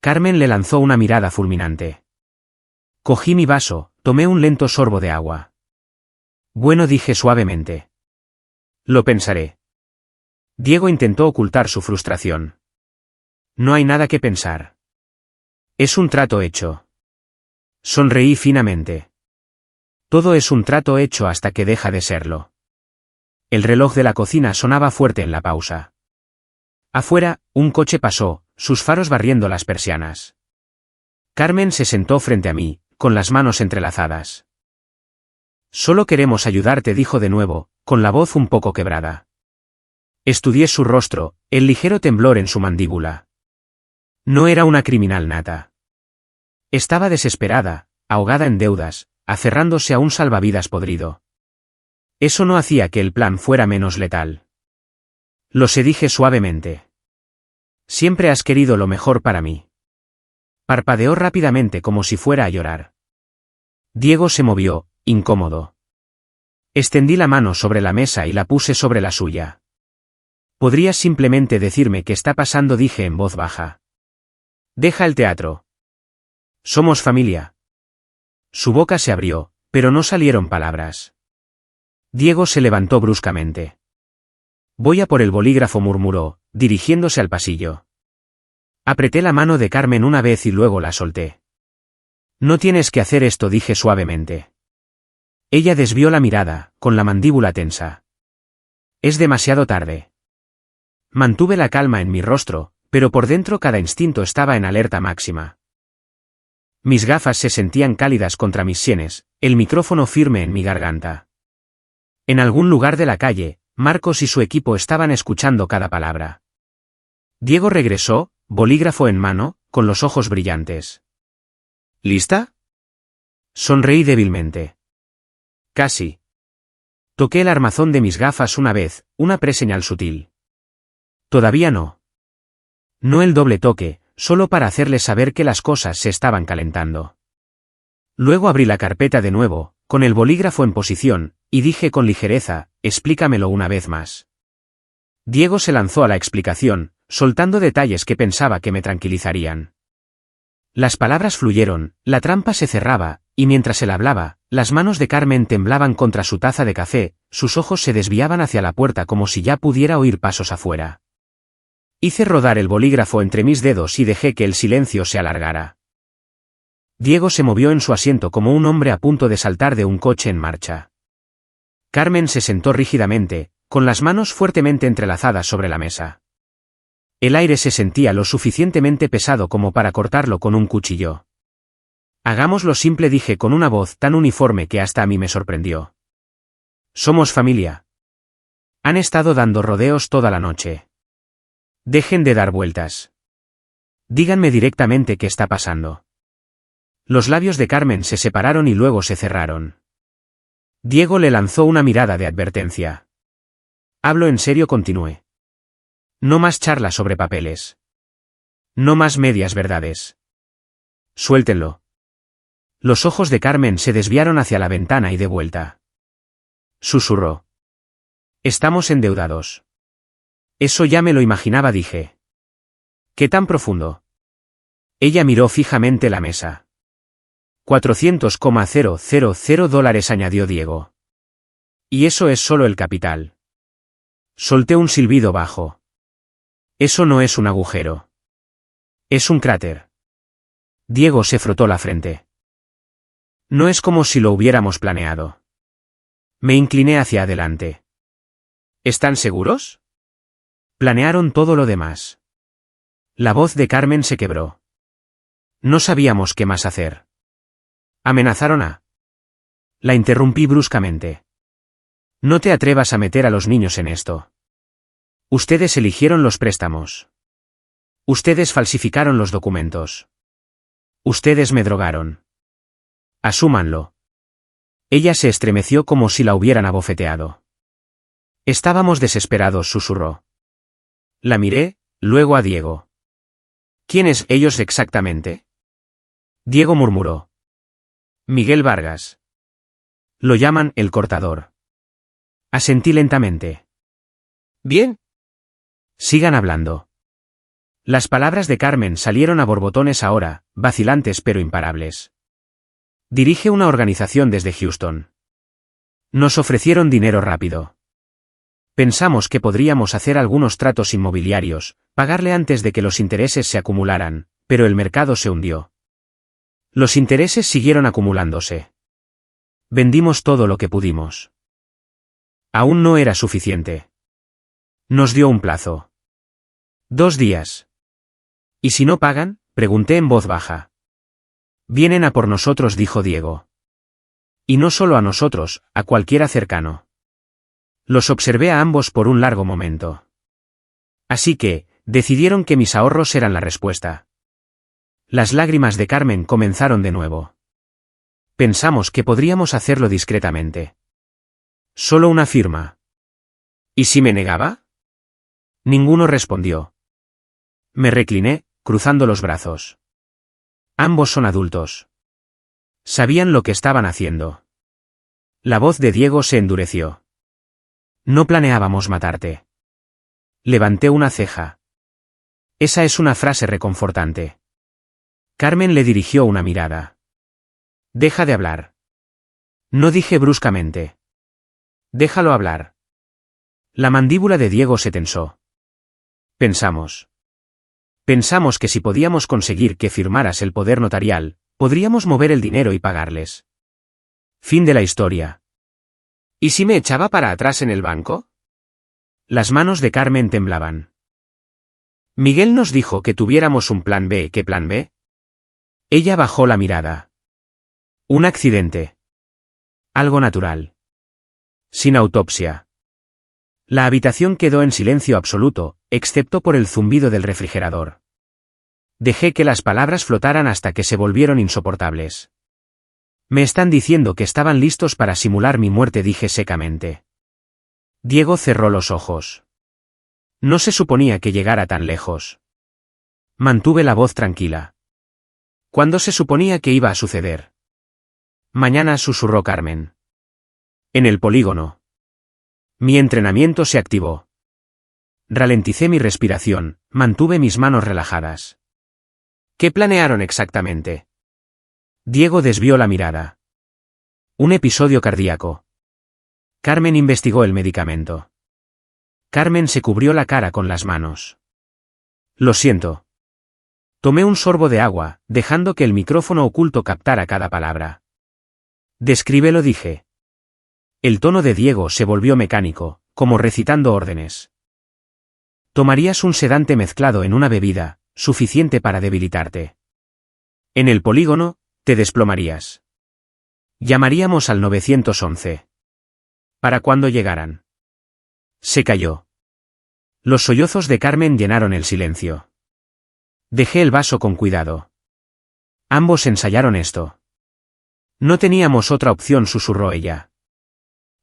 Carmen le lanzó una mirada fulminante. Cogí mi vaso, tomé un lento sorbo de agua. Bueno, dije suavemente. Lo pensaré. Diego intentó ocultar su frustración. No hay nada que pensar. Es un trato hecho. Sonreí finamente. Todo es un trato hecho hasta que deja de serlo. El reloj de la cocina sonaba fuerte en la pausa. Afuera, un coche pasó, sus faros barriendo las persianas. Carmen se sentó frente a mí, con las manos entrelazadas. Solo queremos ayudarte, dijo de nuevo, con la voz un poco quebrada. Estudié su rostro, el ligero temblor en su mandíbula. No era una criminal nata. Estaba desesperada, ahogada en deudas, aferrándose a un salvavidas podrido. Eso no hacía que el plan fuera menos letal. Lo sé, dije suavemente. Siempre has querido lo mejor para mí. Parpadeó rápidamente como si fuera a llorar. Diego se movió, incómodo. Extendí la mano sobre la mesa y la puse sobre la suya. ¿Podrías simplemente decirme qué está pasando?, dije en voz baja. Deja el teatro. Somos familia. Su boca se abrió, pero no salieron palabras. Diego se levantó bruscamente. Voy a por el bolígrafo, murmuró, dirigiéndose al pasillo. Apreté la mano de Carmen una vez y luego la solté. No tienes que hacer esto, dije suavemente. Ella desvió la mirada, con la mandíbula tensa. Es demasiado tarde. Mantuve la calma en mi rostro, pero por dentro cada instinto estaba en alerta máxima. Mis gafas se sentían cálidas contra mis sienes, el micrófono firme en mi garganta. En algún lugar de la calle, Marcos y su equipo estaban escuchando cada palabra. Diego regresó, bolígrafo en mano, con los ojos brillantes. ¿Lista? Sonreí débilmente. Casi. Toqué el armazón de mis gafas una vez, una preseñal sutil. Todavía no. No el doble toque, solo para hacerles saber que las cosas se estaban calentando. Luego abrí la carpeta de nuevo, con el bolígrafo en posición, y dije con ligereza, explícamelo una vez más. Diego se lanzó a la explicación, soltando detalles que pensaba que me tranquilizarían. Las palabras fluyeron, la trampa se cerraba, y mientras él hablaba, las manos de Carmen temblaban contra su taza de café, sus ojos se desviaban hacia la puerta como si ya pudiera oír pasos afuera. Hice rodar el bolígrafo entre mis dedos y dejé que el silencio se alargara. Diego se movió en su asiento como un hombre a punto de saltar de un coche en marcha. Carmen se sentó rígidamente, con las manos fuertemente entrelazadas sobre la mesa. El aire se sentía lo suficientemente pesado como para cortarlo con un cuchillo. Hagámoslo simple, dije con una voz tan uniforme que hasta a mí me sorprendió. Somos familia. Han estado dando rodeos toda la noche. Dejen de dar vueltas. Díganme directamente qué está pasando. Los labios de Carmen se separaron y luego se cerraron. Diego le lanzó una mirada de advertencia. Hablo en serio, continué. No más charlas sobre papeles. No más medias verdades. Suéltenlo. Los ojos de Carmen se desviaron hacia la ventana y de vuelta. Susurró. Estamos endeudados. Eso ya me lo imaginaba, dije. ¿Qué tan profundo? Ella miró fijamente la mesa. $400,000, añadió Diego. Y eso es solo el capital. Solté un silbido bajo. Eso no es un agujero. Es un cráter. Diego se frotó la frente. No es como si lo hubiéramos planeado. Me incliné hacia adelante. ¿Están seguros? Planearon todo lo demás. La voz de Carmen se quebró. No sabíamos qué más hacer. Amenazaron a... La interrumpí bruscamente. No te atrevas a meter a los niños en esto. Ustedes eligieron los préstamos. Ustedes falsificaron los documentos. Ustedes me drogaron. Asúmanlo. Ella se estremeció como si la hubieran abofeteado. Estábamos desesperados, susurró. La miré, luego a Diego. ¿Quiénes ellos exactamente? Diego murmuró. Miguel Vargas. Lo llaman el cortador. Asentí lentamente. Bien. Sigan hablando. Las palabras de Carmen salieron a borbotones ahora, vacilantes pero imparables. Dirige una organización desde Houston. Nos ofrecieron dinero rápido. Pensamos que podríamos hacer algunos tratos inmobiliarios, pagarle antes de que los intereses se acumularan, pero el mercado se hundió. Los intereses siguieron acumulándose. Vendimos todo lo que pudimos. Aún no era suficiente. Nos dio un plazo. 2 días. ¿Y si no pagan?, pregunté en voz baja. Vienen a por nosotros, dijo Diego. Y no solo a nosotros, a cualquiera cercano. Los observé a ambos por un largo momento. Así que, decidieron que mis ahorros eran la respuesta. Las lágrimas de Carmen comenzaron de nuevo. Pensamos que podríamos hacerlo discretamente. Solo una firma. ¿Y si me negaba? Ninguno respondió. Me recliné, cruzando los brazos. Ambos son adultos. Sabían lo que estaban haciendo. La voz de Diego se endureció. No planeábamos matarte. Levanté una ceja. Esa es una frase reconfortante. Carmen le dirigió una mirada. Deja de hablar. No, dije bruscamente. Déjalo hablar. La mandíbula de Diego se tensó. Pensamos que si podíamos conseguir que firmaras el poder notarial, podríamos mover el dinero y pagarles. Fin de la historia. ¿Y si me echaba para atrás en el banco? Las manos de Carmen temblaban. Miguel nos dijo que tuviéramos un plan B. ¿Qué plan B? Ella bajó la mirada. Un accidente. Algo natural. Sin autopsia. La habitación quedó en silencio absoluto, excepto por el zumbido del refrigerador. Dejé que las palabras flotaran hasta que se volvieron insoportables. Me están diciendo que estaban listos para simular mi muerte, dije secamente. Diego cerró los ojos. No se suponía que llegara tan lejos. Mantuve la voz tranquila. ¿Cuándo se suponía que iba a suceder? Mañana, susurró Carmen. En el polígono. Mi entrenamiento se activó. Ralenticé mi respiración, mantuve mis manos relajadas. ¿Qué planearon exactamente? Diego desvió la mirada. Un episodio cardíaco. Carmen investigó el medicamento. Carmen se cubrió la cara con las manos. Lo siento. Tomé un sorbo de agua, dejando que el micrófono oculto captara cada palabra. Descríbelo, dije. El tono de Diego se volvió mecánico, como recitando órdenes. Tomarías un sedante mezclado en una bebida, suficiente para debilitarte. En el polígono, te desplomarías. Llamaríamos al 911. Para cuando llegaran. Se calló. Los sollozos de Carmen llenaron el silencio. Dejé el vaso con cuidado. Ambos ensayaron esto. No teníamos otra opción, susurró ella.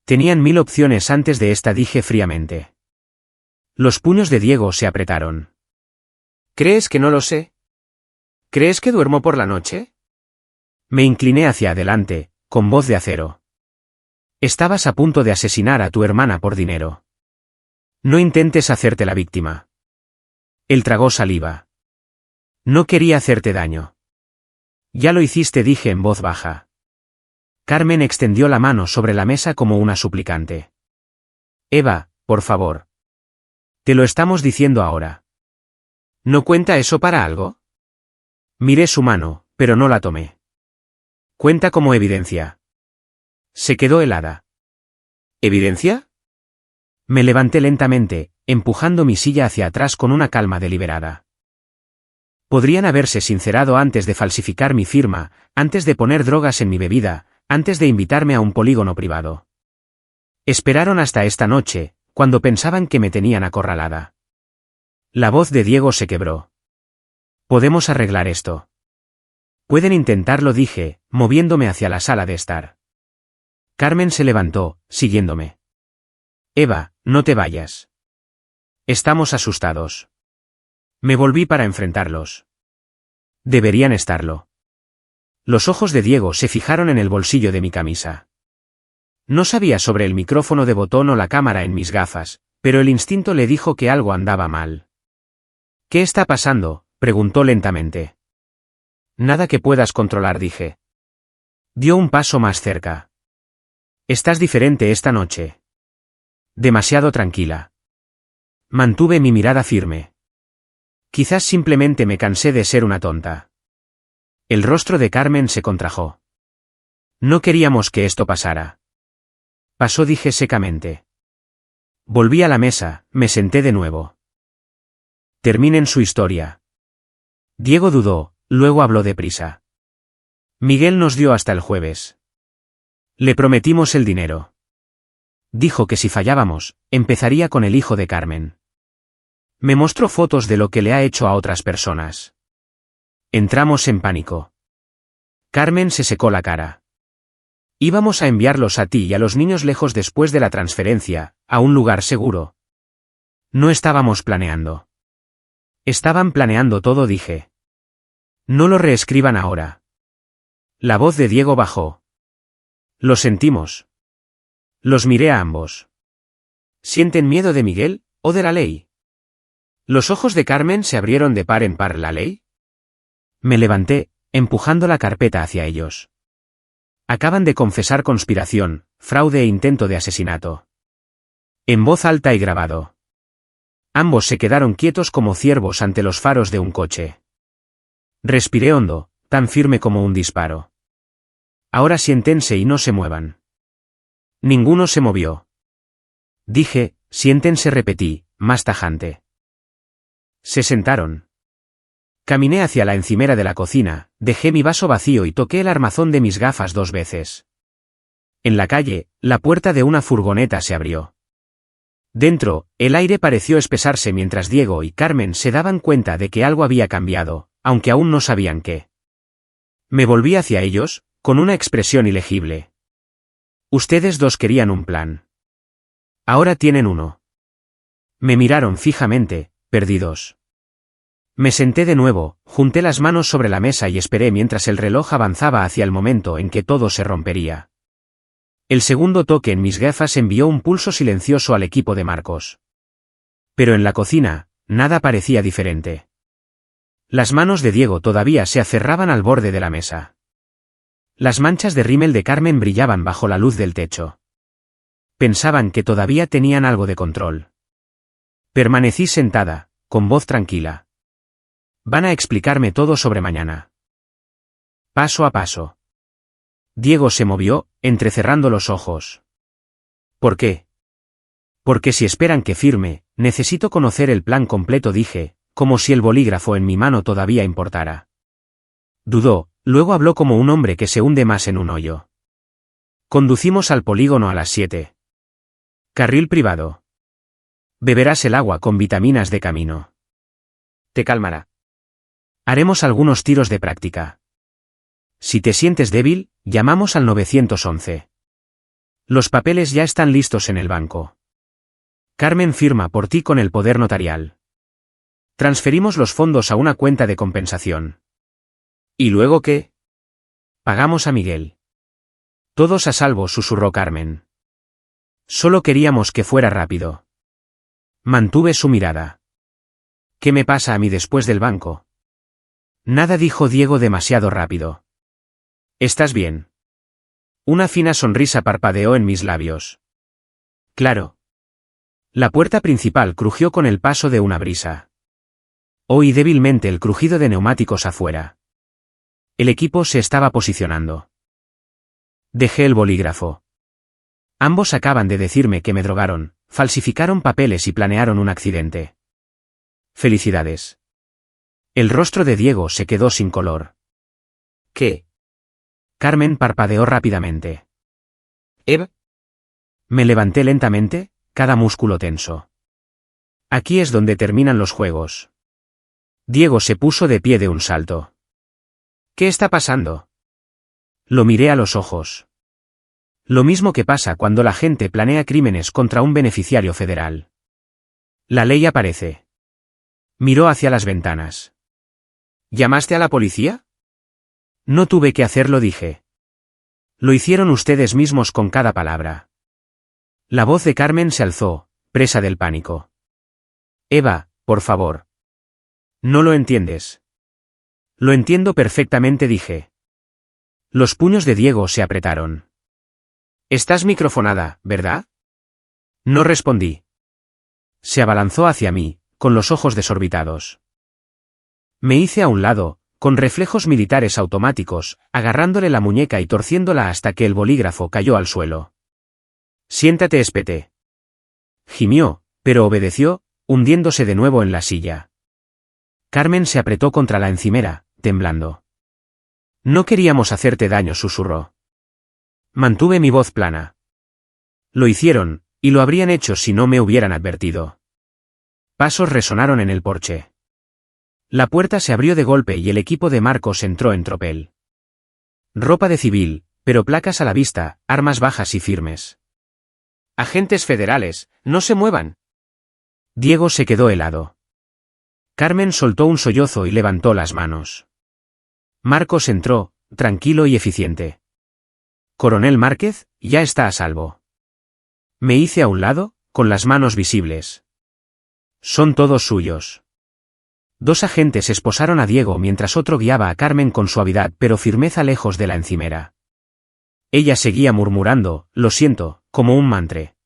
Tenían 1000 opciones antes de esta, dije fríamente. Los puños de Diego se apretaron. ¿Crees que no lo sé? ¿Crees que duermo por la noche? Me incliné hacia adelante, con voz de acero. Estabas a punto de asesinar a tu hermana por dinero. No intentes hacerte la víctima. Él tragó saliva. No quería hacerte daño. Ya lo hiciste, dije en voz baja. Carmen extendió la mano sobre la mesa como una suplicante. Eva, por favor. Te lo estamos diciendo ahora. ¿No cuenta eso para algo? Miré su mano, pero no la tomé. Cuenta como evidencia. Se quedó helada. ¿Evidencia? Me levanté lentamente, empujando mi silla hacia atrás con una calma deliberada. Podrían haberse sincerado antes de falsificar mi firma, antes de poner drogas en mi bebida, antes de invitarme a un polígono privado. Esperaron hasta esta noche, cuando pensaban que me tenían acorralada. La voz de Diego se quebró. Podemos arreglar esto. Pueden intentarlo, dije, moviéndome hacia la sala de estar. Carmen se levantó, siguiéndome. Eva, no te vayas. Estamos asustados. Me volví para enfrentarlos. Deberían estarlo. Los ojos de Diego se fijaron en el bolsillo de mi camisa. No sabía sobre el micrófono de botón o la cámara en mis gafas, pero el instinto le dijo que algo andaba mal. ¿Qué está pasando?, preguntó lentamente. Nada que puedas controlar, dije. Dio un paso más cerca. Estás diferente esta noche. Demasiado tranquila. Mantuve mi mirada firme. Quizás simplemente me cansé de ser una tonta. El rostro de Carmen se contrajo. No queríamos que esto pasara. Pasó, dije secamente. Volví a la mesa, me senté de nuevo. Terminen su historia. Diego dudó, luego habló deprisa. Miguel nos dio hasta el jueves. Le prometimos el dinero. Dijo que si fallábamos, empezaría con el hijo de Carmen. Me mostró fotos de lo que le ha hecho a otras personas. Entramos en pánico. Carmen se secó la cara. Íbamos a enviarlos a ti y a los niños lejos después de la transferencia, a un lugar seguro. No estábamos planeando. Estaban planeando todo, dije. No lo reescriban ahora. La voz de Diego bajó. Lo sentimos. Los miré a ambos. ¿Sienten miedo de Miguel, o de la ley? Los ojos de Carmen se abrieron de par en par. ¿La ley? Me levanté, empujando la carpeta hacia ellos. Acaban de confesar conspiración, fraude e intento de asesinato. En voz alta y grabado. Ambos se quedaron quietos como ciervos ante los faros de un coche. Respiré hondo, tan firme como un disparo. Ahora siéntense y no se muevan. Ninguno se movió. Dije, siéntense, repetí, más tajante. Se sentaron. Caminé hacia la encimera de la cocina, dejé mi vaso vacío y toqué el armazón de mis gafas 2 veces. En la calle, la puerta de una furgoneta se abrió. Dentro, el aire pareció espesarse mientras Diego y Carmen se daban cuenta de que algo había cambiado, aunque aún no sabían qué. Me volví hacia ellos, con una expresión ilegible. Ustedes dos querían un plan. Ahora tienen uno. Me miraron fijamente, perdidos. Me senté de nuevo, junté las manos sobre la mesa y esperé mientras el reloj avanzaba hacia el momento en que todo se rompería. El segundo toque en mis gafas envió un pulso silencioso al equipo de Marcos. Pero en la cocina, nada parecía diferente. Las manos de Diego todavía se aferraban al borde de la mesa. Las manchas de rímel de Carmen brillaban bajo la luz del techo. Pensaban que todavía tenían algo de control. Permanecí sentada, con voz tranquila. Van a explicarme todo sobre mañana. Paso a paso. Diego se movió, entrecerrando los ojos. ¿Por qué? Porque si esperan que firme, necesito conocer el plan completo, dije, como si el bolígrafo en mi mano todavía importara. Dudó, luego habló como un hombre que se hunde más en un hoyo. Conducimos al polígono a las 7. Carril privado. Beberás el agua con vitaminas de camino. Te calmará. Haremos algunos tiros de práctica. Si te sientes débil, llamamos al 911. Los papeles ya están listos en el banco. Carmen firma por ti con el poder notarial. Transferimos los fondos a una cuenta de compensación. ¿Y luego qué? Pagamos a Miguel. Todos a salvo, susurró Carmen. Solo queríamos que fuera rápido. Mantuve su mirada. ¿Qué me pasa a mí después del banco? Nada, dijo Diego demasiado rápido. ¿Estás bien? Una fina sonrisa parpadeó en mis labios. Claro. La puerta principal crujió con el paso de una brisa. Oí débilmente el crujido de neumáticos afuera. El equipo se estaba posicionando. Dejé el bolígrafo. Ambos acaban de decirme que me drogaron, falsificaron papeles y planearon un accidente. Felicidades. El rostro de Diego se quedó sin color. ¿Qué? Carmen parpadeó rápidamente. ¿Eva? Me levanté lentamente, cada músculo tenso. Aquí es donde terminan los juegos. Diego se puso de pie de un salto. ¿Qué está pasando? Lo miré a los ojos. Lo mismo que pasa cuando la gente planea crímenes contra un beneficiario federal. La ley aparece. Miró hacia las ventanas. ¿Llamaste a la policía? No tuve que hacerlo, dije. Lo hicieron ustedes mismos con cada palabra. La voz de Carmen se alzó, presa del pánico. Eva, por favor. No lo entiendes. Lo entiendo perfectamente, dije. Los puños de Diego se apretaron. Estás microfonada, ¿verdad? No respondí. Se abalanzó hacia mí, con los ojos desorbitados. Me hice a un lado, con reflejos militares automáticos, agarrándole la muñeca y torciéndola hasta que el bolígrafo cayó al suelo. Siéntate, espeté. Gimió, pero obedeció, hundiéndose de nuevo en la silla. Carmen se apretó contra la encimera, temblando. No queríamos hacerte daño, susurró. Mantuve mi voz plana. Lo hicieron, y lo habrían hecho si no me hubieran advertido. Pasos resonaron en el porche. La puerta se abrió de golpe y el equipo de Marcos entró en tropel. Ropa de civil, pero placas a la vista, armas bajas y firmes. Agentes federales, no se muevan. Diego se quedó helado. Carmen soltó un sollozo y levantó las manos. Marcos entró, tranquilo y eficiente. Coronel Márquez, ya está a salvo. Me hice a un lado, con las manos visibles. Son todos suyos. Dos agentes esposaron a Diego mientras otro guiaba a Carmen con suavidad pero firmeza lejos de la encimera. Ella seguía murmurando, lo siento, como un mantra.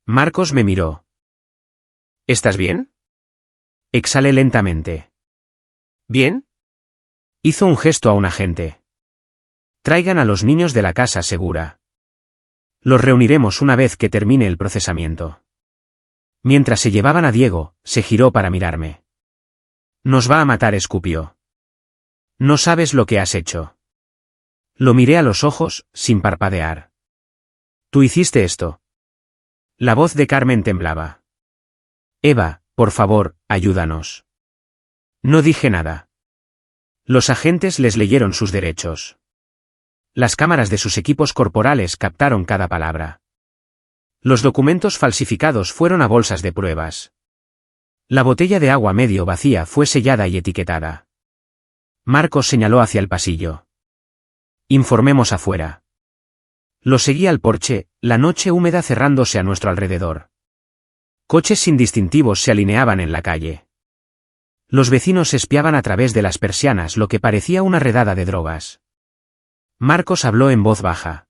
Marcos me miró. ¿Estás bien? Exhalé lentamente. ¿Bien? Hizo un gesto a un agente. Traigan a los niños de la casa segura. Los reuniremos una vez que termine el procesamiento. Mientras se llevaban a Diego, se giró para mirarme. Nos va a matar, escupió. No sabes lo que has hecho. Lo miré a los ojos, sin parpadear. Tú hiciste esto. La voz de Carmen temblaba. Eva, por favor, ayúdanos. No dije nada. Los agentes les leyeron sus derechos. Las cámaras de sus equipos corporales captaron cada palabra. Los documentos falsificados fueron a bolsas de pruebas. La botella de agua medio vacía fue sellada y etiquetada. Marcos señaló hacia el pasillo. Informemos afuera. Lo seguí al porche, la noche húmeda cerrándose a nuestro alrededor. Coches sin distintivos se alineaban en la calle. Los vecinos espiaban a través de las persianas lo que parecía una redada de drogas. Marcos habló en voz baja.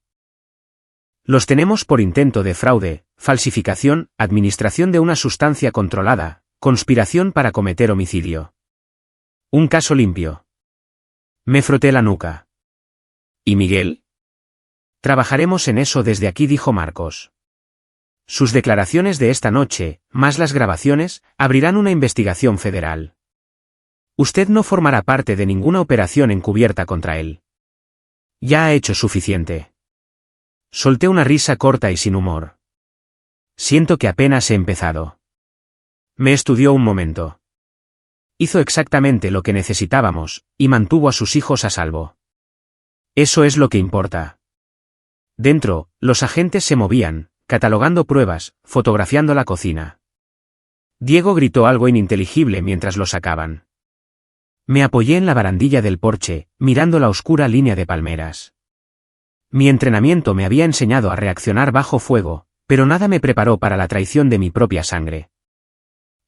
Los tenemos por intento de fraude, falsificación, administración de una sustancia controlada, conspiración para cometer homicidio. Un caso limpio. Me froté la nuca. ¿Y Miguel? Trabajaremos en eso desde aquí, dijo Marcos. Sus declaraciones de esta noche, más las grabaciones, abrirán una investigación federal. Usted no formará parte de ninguna operación encubierta contra él. Ya ha hecho suficiente. Solté una risa corta y sin humor. Siento que apenas he empezado. Me estudió un momento. Hizo exactamente lo que necesitábamos, y mantuvo a sus hijos a salvo. Eso es lo que importa. Dentro, los agentes se movían, catalogando pruebas, fotografiando la cocina. Diego gritó algo ininteligible mientras lo sacaban. Me apoyé en la barandilla del porche, mirando la oscura línea de palmeras. Mi entrenamiento me había enseñado a reaccionar bajo fuego, pero nada me preparó para la traición de mi propia sangre.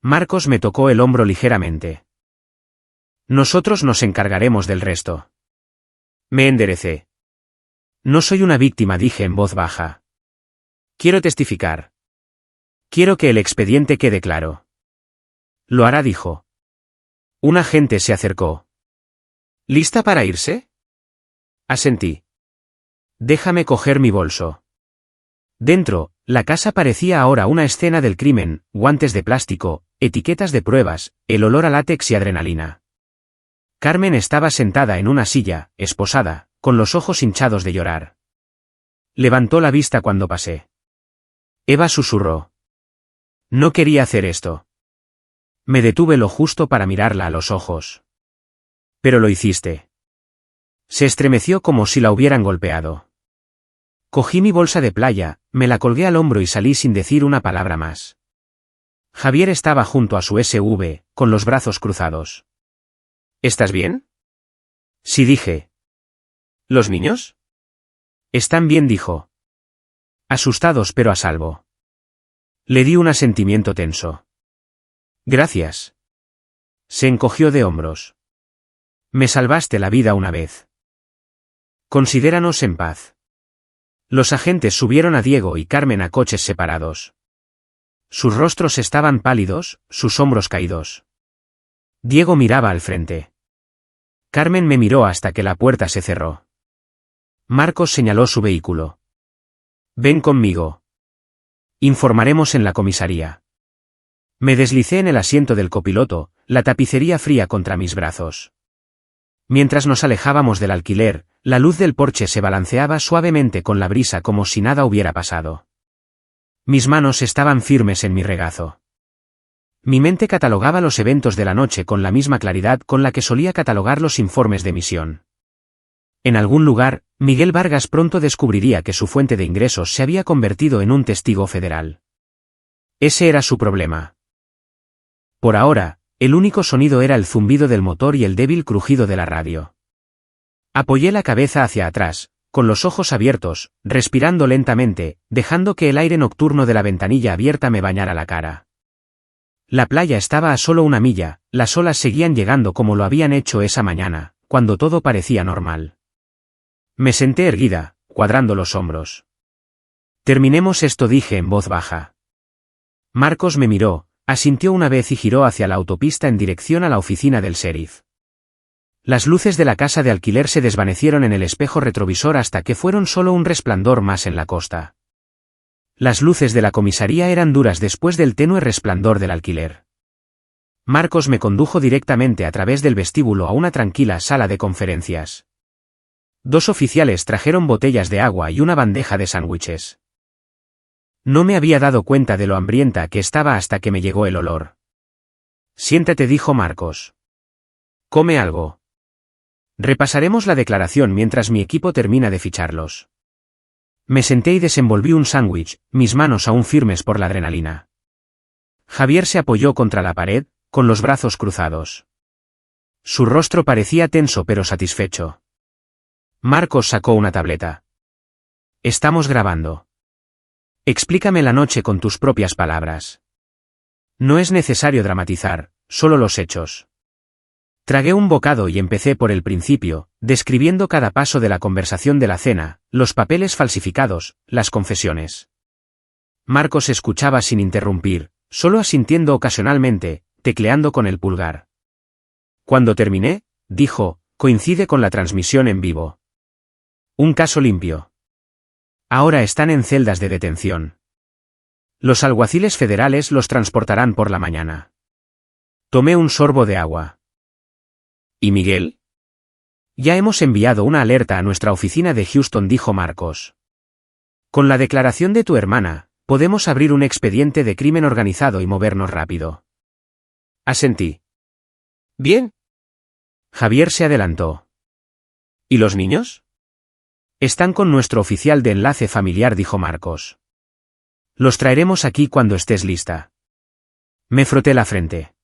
Marcos me tocó el hombro ligeramente. Nosotros nos encargaremos del resto. Me enderecé. No soy una víctima, dije en voz baja. Quiero testificar. Quiero que el expediente quede claro. Lo hará, dijo. Un agente se acercó. ¿Lista para irse? Asentí. Déjame coger mi bolso. Dentro, la casa parecía ahora una escena del crimen, guantes de plástico, etiquetas de pruebas, el olor a látex y adrenalina. Carmen estaba sentada en una silla, esposada, con los ojos hinchados de llorar. Levantó la vista cuando pasé. Eva susurró. No quería hacer esto. Me detuve lo justo para mirarla a los ojos. Pero lo hiciste. Se estremeció como si la hubieran golpeado. Cogí mi bolsa de playa, me la colgué al hombro y salí sin decir una palabra más. Javier estaba junto a su SUV, con los brazos cruzados. ¿Estás bien? Sí, dije. ¿Los niños? Están bien, dijo. Asustados pero a salvo. Le di un asentimiento tenso. Gracias. Se encogió de hombros. Me salvaste la vida una vez. Considéranos en paz. Los agentes subieron a Diego y Carmen a coches separados. Sus rostros estaban pálidos, sus hombros caídos. Diego miraba al frente. Carmen me miró hasta que la puerta se cerró. Marcos señaló su vehículo. Ven conmigo. Informaremos en la comisaría. Me deslicé en el asiento del copiloto, la tapicería fría contra mis brazos. Mientras nos alejábamos del alquiler, la luz del porche se balanceaba suavemente con la brisa como si nada hubiera pasado. Mis manos estaban firmes en mi regazo. Mi mente catalogaba los eventos de la noche con la misma claridad con la que solía catalogar los informes de misión. En algún lugar, Miguel Vargas pronto descubriría que su fuente de ingresos se había convertido en un testigo federal. Ese era su problema. Por ahora, el único sonido era el zumbido del motor y el débil crujido de la radio. Apoyé la cabeza hacia atrás, con los ojos abiertos, respirando lentamente, dejando que el aire nocturno de la ventanilla abierta me bañara la cara. La playa estaba a solo 1 milla, las olas seguían llegando como lo habían hecho esa mañana, cuando todo parecía normal. Me senté erguida, cuadrando los hombros. Terminemos esto, dije en voz baja. Marcos me miró, asintió una vez y giró hacia la autopista en dirección a la oficina del sheriff. Las luces de la casa de alquiler se desvanecieron en el espejo retrovisor hasta que fueron solo un resplandor más en la costa. Las luces de la comisaría eran duras después del tenue resplandor del alquiler. Marcos me condujo directamente a través del vestíbulo a una tranquila sala de conferencias. 2 oficiales trajeron botellas de agua y una bandeja de sándwiches. No me había dado cuenta de lo hambrienta que estaba hasta que me llegó el olor. Siéntate, dijo Marcos. Come algo. Repasaremos la declaración mientras mi equipo termina de ficharlos. Me senté y desenvolví un sándwich, mis manos aún firmes por la adrenalina. Javier se apoyó contra la pared, con los brazos cruzados. Su rostro parecía tenso pero satisfecho. Marcos sacó una tableta. Estamos grabando. Explícame la noche con tus propias palabras. No es necesario dramatizar, solo los hechos. Tragué un bocado y empecé por el principio, describiendo cada paso de la conversación de la cena, los papeles falsificados, las confesiones. Marcos escuchaba sin interrumpir, solo asintiendo ocasionalmente, tecleando con el pulgar. Cuando terminé, dijo, coincide con la transmisión en vivo. Un caso limpio. Ahora están en celdas de detención. Los alguaciles federales los transportarán por la mañana. Tomé un sorbo de agua. ¿Y Miguel? Ya hemos enviado una alerta a nuestra oficina de Houston, dijo Marcos. Con la declaración de tu hermana, podemos abrir un expediente de crimen organizado y movernos rápido. Asentí. Bien. Javier se adelantó. ¿Y los niños? Están con nuestro oficial de enlace familiar, dijo Marcos. Los traeremos aquí cuando estés lista. Me froté la frente.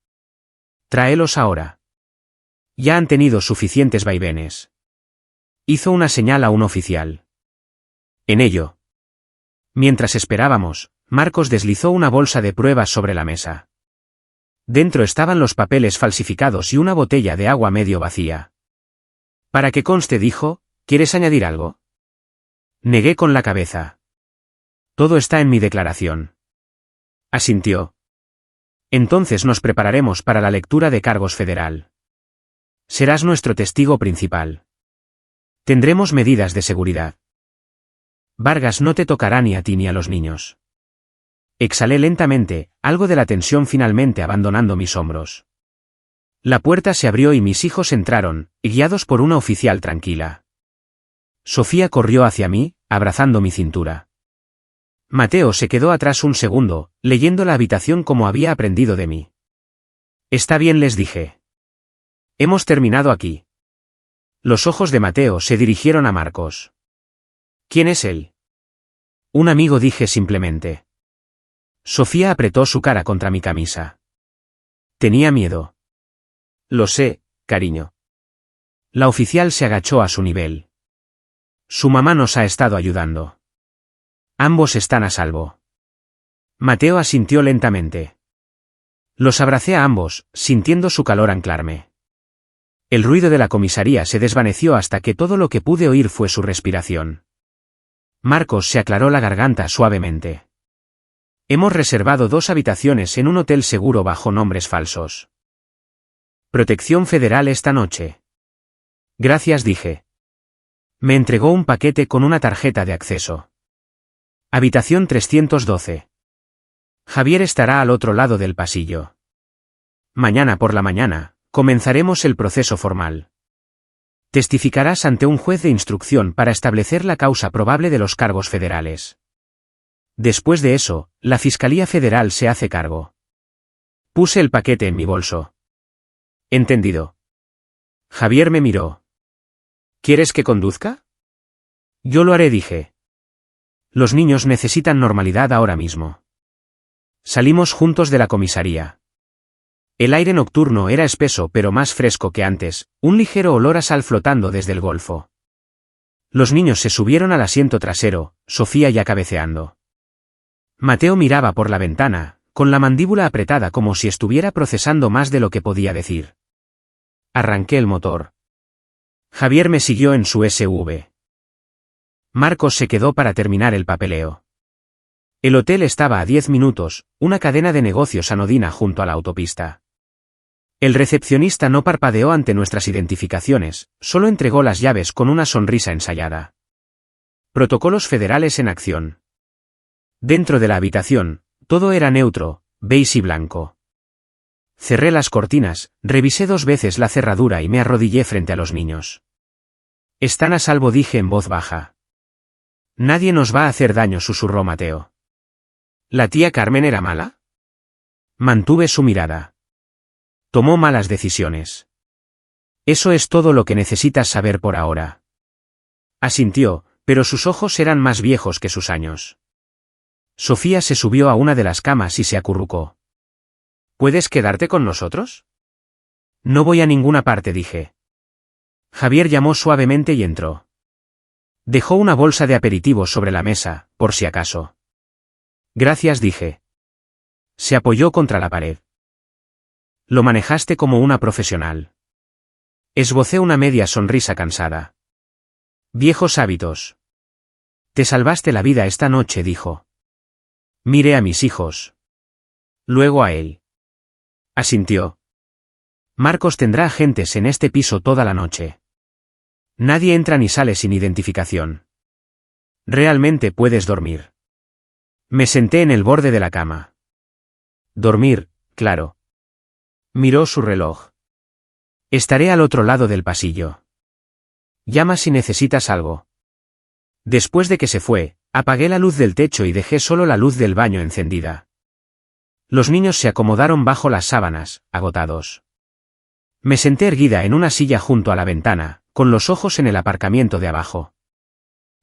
Tráelos ahora. Ya han tenido suficientes vaivenes. Hizo una señal a un oficial. En ello. Mientras esperábamos, Marcos deslizó una bolsa de pruebas sobre la mesa. Dentro estaban los papeles falsificados y una botella de agua medio vacía. Para que conste, dijo, ¿quieres añadir algo? Negué con la cabeza. Todo está en mi declaración. Asintió. Entonces nos prepararemos para la lectura de cargos federal. Serás nuestro testigo principal. Tendremos medidas de seguridad. Vargas no te tocará ni a ti ni a los niños. Exhalé lentamente, algo de la tensión finalmente abandonando mis hombros. La puerta se abrió y mis hijos entraron, guiados por una oficial tranquila. Sofía corrió hacia mí, abrazando mi cintura. Mateo se quedó atrás un segundo, leyendo la habitación como había aprendido de mí. Está bien, les dije. Hemos terminado aquí. Los ojos de Mateo se dirigieron a Marcos. ¿Quién es él? Un amigo, dije simplemente. Sofía apretó su cara contra mi camisa. Tenía miedo. Lo sé, cariño. La oficial se agachó a su nivel. Su mamá nos ha estado ayudando. Ambos están a salvo. Mateo asintió lentamente. Los abracé a ambos, sintiendo su calor anclarme. El ruido de la comisaría se desvaneció hasta que todo lo que pude oír fue su respiración. Marcos se aclaró la garganta suavemente. Hemos reservado 2 habitaciones en un hotel seguro bajo nombres falsos. Protección Federal esta noche. Gracias, dije. Me entregó un paquete con una tarjeta de acceso. Habitación 312. Javier estará al otro lado del pasillo. Mañana por la mañana, comenzaremos el proceso formal. Testificarás ante un juez de instrucción para establecer la causa probable de los cargos federales. Después de eso, la Fiscalía Federal se hace cargo. Puse el paquete en mi bolso. Entendido. Javier me miró. ¿Quieres que conduzca? Yo lo haré, dije. Los niños necesitan normalidad ahora mismo. Salimos juntos de la comisaría. El aire nocturno era espeso pero más fresco que antes, un ligero olor a sal flotando desde el golfo. Los niños se subieron al asiento trasero, Sofía ya cabeceando. Mateo miraba por la ventana, con la mandíbula apretada como si estuviera procesando más de lo que podía decir. Arranqué el motor. Javier me siguió en su SUV. Marcos se quedó para terminar el papeleo. El hotel estaba a 10 minutos, una cadena de negocios anodina junto a la autopista. El recepcionista no parpadeó ante nuestras identificaciones, solo entregó las llaves con una sonrisa ensayada. Protocolos federales en acción. Dentro de la habitación, todo era neutro, beige y blanco. Cerré las cortinas, revisé 2 veces la cerradura y me arrodillé frente a los niños. Están a salvo, dije en voz baja. Nadie nos va a hacer daño, susurró Mateo. ¿La tía Carmen era mala? Mantuve su mirada. Tomó malas decisiones. Eso es todo lo que necesitas saber por ahora. Asintió, pero sus ojos eran más viejos que sus años. Sofía se subió a una de las camas y se acurrucó. ¿Puedes quedarte con nosotros? No voy a ninguna parte, dije. Javier llamó suavemente y entró. Dejó una bolsa de aperitivos sobre la mesa, por si acaso. Gracias, dije. Se apoyó contra la pared. Lo manejaste como una profesional. Esbocé una media sonrisa cansada. Viejos hábitos. Te salvaste la vida esta noche, dijo. Miré a mis hijos. Luego a él. Asintió. Marcos tendrá agentes en este piso toda la noche. Nadie entra ni sale sin identificación. Realmente puedes dormir. Me senté en el borde de la cama. Dormir, claro. Miró su reloj. Estaré al otro lado del pasillo. Llama si necesitas algo. Después de que se fue, apagué la luz del techo y dejé solo la luz del baño encendida. Los niños se acomodaron bajo las sábanas, agotados. Me senté erguida en una silla junto a la ventana, con los ojos en el aparcamiento de abajo.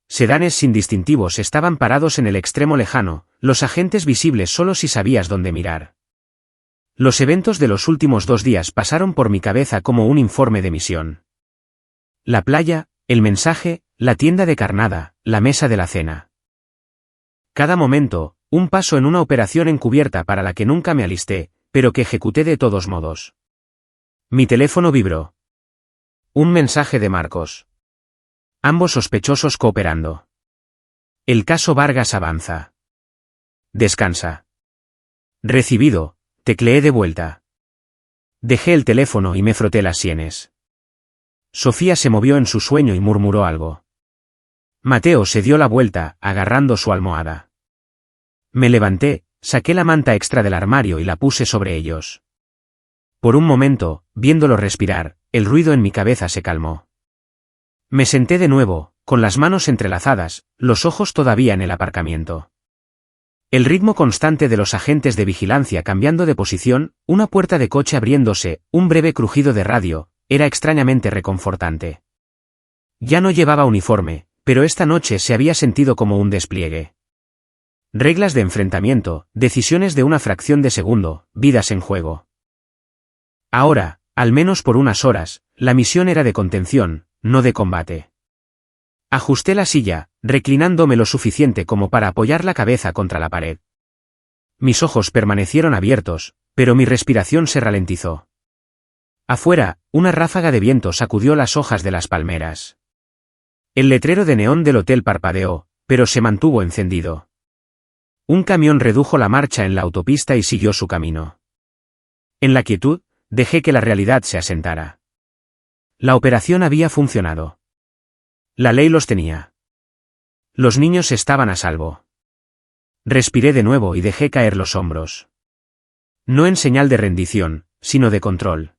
Sedanes sin distintivos estaban parados en el extremo lejano, los agentes visibles solo si sabías dónde mirar. Los eventos de los últimos 2 días pasaron por mi cabeza como un informe de misión. La playa, el mensaje, la tienda de carnada, la mesa de la cena. Cada momento, un paso en una operación encubierta para la que nunca me alisté, pero que ejecuté de todos modos. Mi teléfono vibró. Un mensaje de Marcos. Ambos sospechosos cooperando. El caso Vargas avanza. Descansa. Recibido, tecleé de vuelta. Dejé el teléfono y me froté las sienes. Sofía se movió en su sueño y murmuró algo. Mateo se dio la vuelta, agarrando su almohada. Me levanté, saqué la manta extra del armario y la puse sobre ellos. Por un momento, viéndolo respirar, el ruido en mi cabeza se calmó. Me senté de nuevo, con las manos entrelazadas, los ojos todavía en el aparcamiento. El ritmo constante de los agentes de vigilancia cambiando de posición, una puerta de coche abriéndose, un breve crujido de radio, era extrañamente reconfortante. Ya no llevaba uniforme, pero esta noche se había sentido como un despliegue. Reglas de enfrentamiento, decisiones de una fracción de segundo, vidas en juego. Ahora, al menos por unas horas, la misión era de contención, no de combate. Ajusté la silla, reclinándome lo suficiente como para apoyar la cabeza contra la pared. Mis ojos permanecieron abiertos, pero mi respiración se ralentizó. Afuera, una ráfaga de viento sacudió las hojas de las palmeras. El letrero de neón del hotel parpadeó, pero se mantuvo encendido. Un camión redujo la marcha en la autopista y siguió su camino. En la quietud, dejé que la realidad se asentara. La operación había funcionado. La ley los tenía. Los niños estaban a salvo. Respiré de nuevo y dejé caer los hombros. No en señal de rendición, sino de control.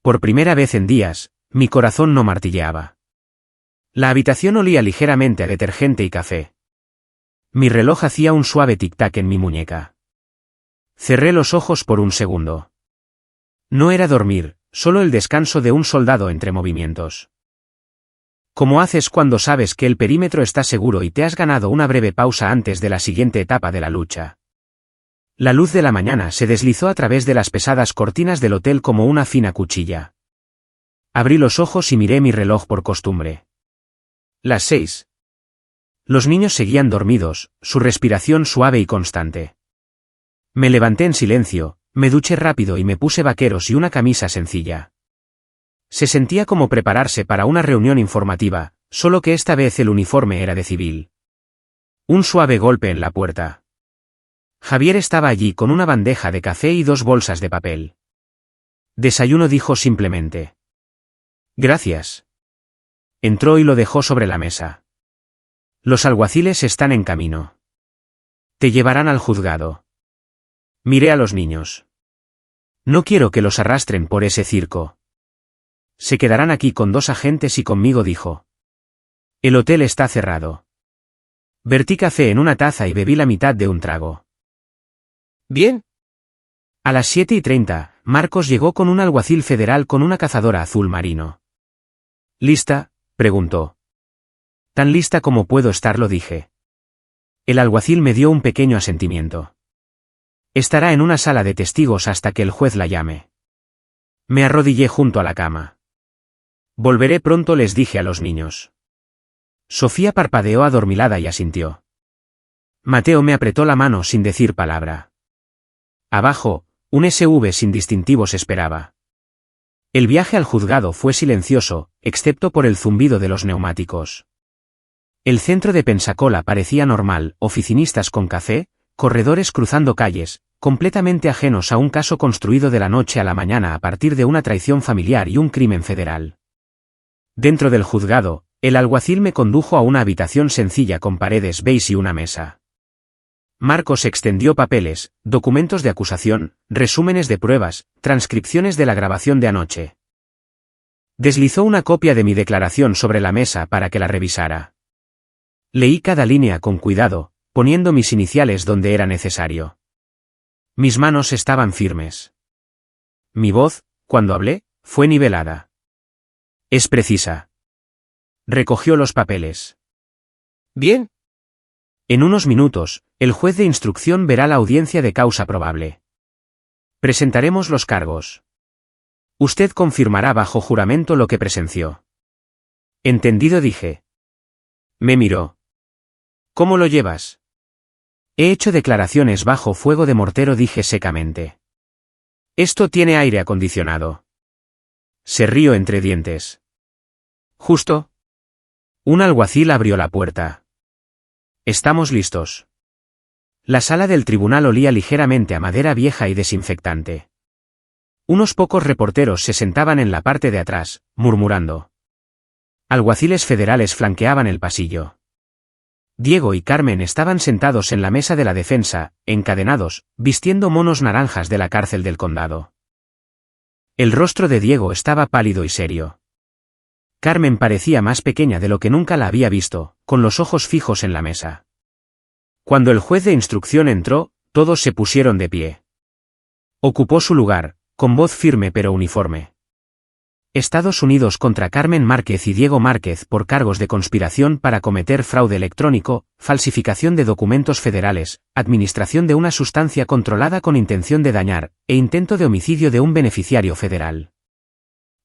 Por primera vez en días, mi corazón no martilleaba. La habitación olía ligeramente a detergente y café. Mi reloj hacía un suave tic-tac en mi muñeca. Cerré los ojos por un segundo. No era dormir, solo el descanso de un soldado entre movimientos. Como haces cuando sabes que el perímetro está seguro y te has ganado una breve pausa antes de la siguiente etapa de la lucha. La luz de la mañana se deslizó a través de las pesadas cortinas del hotel como una fina cuchilla. Abrí los ojos y miré mi reloj por costumbre. Las 6. Los niños seguían dormidos, su respiración suave y constante. Me levanté en silencio, me duché rápido y me puse vaqueros y una camisa sencilla. Se sentía como prepararse para una reunión informativa, solo que esta vez el uniforme era de civil. Un suave golpe en la puerta. Javier estaba allí con una bandeja de café y 2 bolsas de papel. Desayuno, dijo simplemente. Gracias. Entró y lo dejó sobre la mesa. Los alguaciles están en camino. Te llevarán al juzgado. Miré a los niños. No quiero que los arrastren por ese circo. Se quedarán aquí con 2 agentes y conmigo, dijo. El hotel está cerrado. Vertí café en una taza y bebí la mitad de un trago. Bien. A las 7:30, Marcos llegó con un alguacil federal con una cazadora azul marino. ¿Lista?, preguntó. Tan lista como puedo estarlo, dije. El alguacil me dio un pequeño asentimiento. Estará en una sala de testigos hasta que el juez la llame. Me arrodillé junto a la cama. Volveré pronto, les dije a los niños. Sofía parpadeó adormilada y asintió. Mateo me apretó la mano sin decir palabra. Abajo, un SUV sin distintivos esperaba. El viaje al juzgado fue silencioso, excepto por el zumbido de los neumáticos. El centro de Pensacola parecía normal, oficinistas con café, corredores cruzando calles, completamente ajenos a un caso construido de la noche a la mañana a partir de una traición familiar y un crimen federal. Dentro del juzgado, el alguacil me condujo a una habitación sencilla con paredes beige y una mesa. Marcos extendió papeles, documentos de acusación, resúmenes de pruebas, transcripciones de la grabación de anoche. Deslizó una copia de mi declaración sobre la mesa para que la revisara. Leí cada línea con cuidado, poniendo mis iniciales donde era necesario. Mis manos estaban firmes. Mi voz, cuando hablé, fue nivelada. Es precisa. Recogió los papeles. Bien. En unos minutos, el juez de instrucción verá la audiencia de causa probable. Presentaremos los cargos. Usted confirmará bajo juramento lo que presenció. Entendido, dije. Me miró. ¿Cómo lo llevas? He hecho declaraciones bajo fuego de mortero, dije secamente. Esto tiene aire acondicionado. Se rió entre dientes. Justo. Un alguacil abrió la puerta. Estamos listos. La sala del tribunal olía ligeramente a madera vieja y desinfectante. Unos pocos reporteros se sentaban en la parte de atrás, murmurando. Alguaciles federales flanqueaban el pasillo. Diego y Carmen estaban sentados en la mesa de la defensa, encadenados, vistiendo monos naranjas de la cárcel del condado. El rostro de Diego estaba pálido y serio. Carmen parecía más pequeña de lo que nunca la había visto, con los ojos fijos en la mesa. Cuando el juez de instrucción entró, todos se pusieron de pie. Ocupó su lugar, con voz firme pero uniforme. Estados Unidos contra Carmen Márquez y Diego Márquez por cargos de conspiración para cometer fraude electrónico, falsificación de documentos federales, administración de una sustancia controlada con intención de dañar, e intento de homicidio de un beneficiario federal.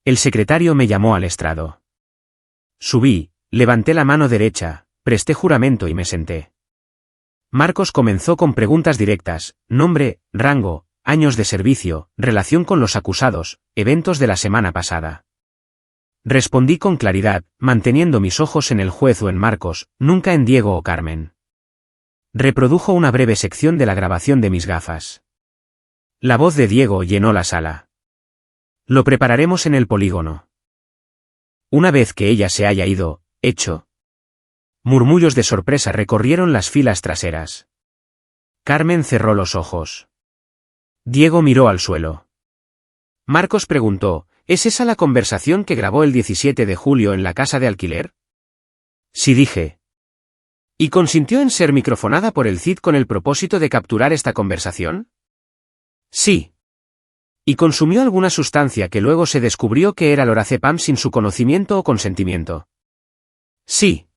El secretario me llamó al estrado. Subí, levanté la mano derecha, presté juramento y me senté. Marcos comenzó con preguntas directas: nombre, rango, años de servicio, relación con los acusados, eventos de la semana pasada. Respondí con claridad, manteniendo mis ojos en el juez o en Marcos, nunca en Diego o Carmen. Reprodujo una breve sección de la grabación de mis gafas. La voz de Diego llenó la sala. Lo prepararemos en el polígono. Una vez que ella se haya ido, hecho. Murmullos de sorpresa recorrieron las filas traseras. Carmen cerró los ojos. Diego miró al suelo. Marcos preguntó: ¿es esa la conversación que grabó el 17 de julio en la casa de alquiler? Sí, dije. ¿Y consintió en ser microfonada por el CID con el propósito de capturar esta conversación? Sí. ¿Y consumió alguna sustancia que luego se descubrió que era lorazepam sin su conocimiento o consentimiento? Sí.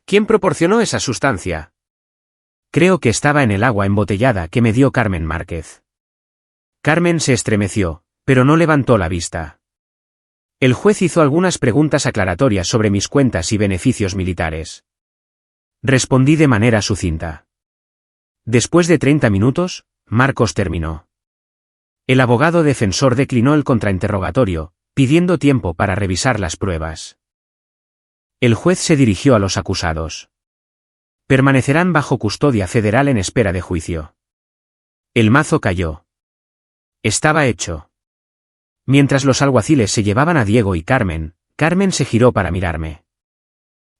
¿Quién proporcionó esa sustancia? Creo que estaba en el agua embotellada que me dio Carmen Márquez. Carmen se estremeció, pero no levantó la vista. El juez hizo algunas preguntas aclaratorias sobre mis cuentas y beneficios militares. Respondí de manera sucinta. Después de 30 minutos, Marcos terminó. El abogado defensor declinó el contrainterrogatorio, pidiendo tiempo para revisar las pruebas. El juez se dirigió a los acusados. Permanecerán bajo custodia federal en espera de juicio. El mazo cayó. Estaba hecho. Mientras los alguaciles se llevaban a Diego y Carmen, Carmen se giró para mirarme.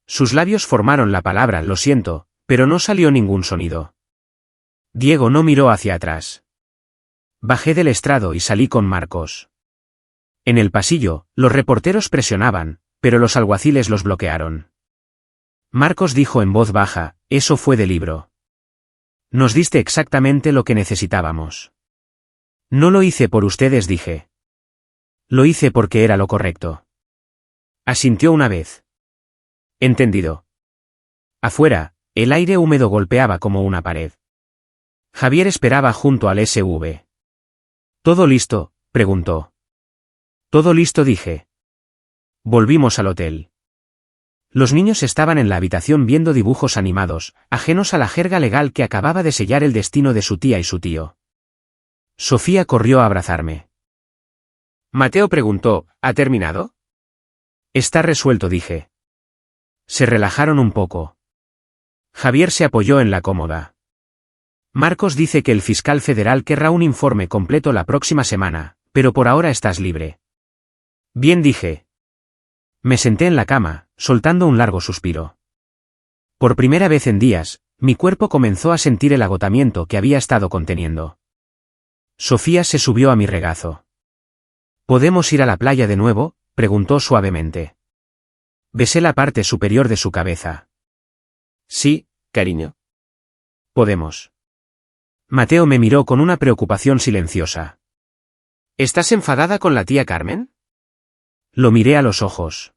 Sus labios formaron la palabra «lo siento», pero no salió ningún sonido. Diego no miró hacia atrás. Bajé del estrado y salí con Marcos. En el pasillo, los reporteros presionaban, pero los alguaciles los bloquearon. Marcos dijo en voz baja: «Eso fue de libro. Nos diste exactamente lo que necesitábamos». No lo hice por ustedes, dije. Lo hice porque era lo correcto. Asintió una vez. Entendido. Afuera, el aire húmedo golpeaba como una pared. Javier esperaba junto al SV. ¿Todo listo?, preguntó. Todo listo, dije. Volvimos al hotel. Los niños estaban en la habitación viendo dibujos animados, ajenos a la jerga legal que acababa de sellar el destino de su tía y su tío. Sofía corrió a abrazarme. Mateo preguntó: ¿ha terminado? Está resuelto, dije. Se relajaron un poco. Javier se apoyó en la cómoda. Marcos dice que el fiscal federal querrá un informe completo la próxima semana, pero por ahora estás libre. Bien, dije. Me senté en la cama, soltando un largo suspiro. Por primera vez en días, mi cuerpo comenzó a sentir el agotamiento que había estado conteniendo. Sofía se subió a mi regazo. ¿Podemos ir a la playa de nuevo?, preguntó suavemente. Besé la parte superior de su cabeza. Sí, cariño. Podemos. Mateo me miró con una preocupación silenciosa. ¿Estás enfadada con la tía Carmen? Lo miré a los ojos.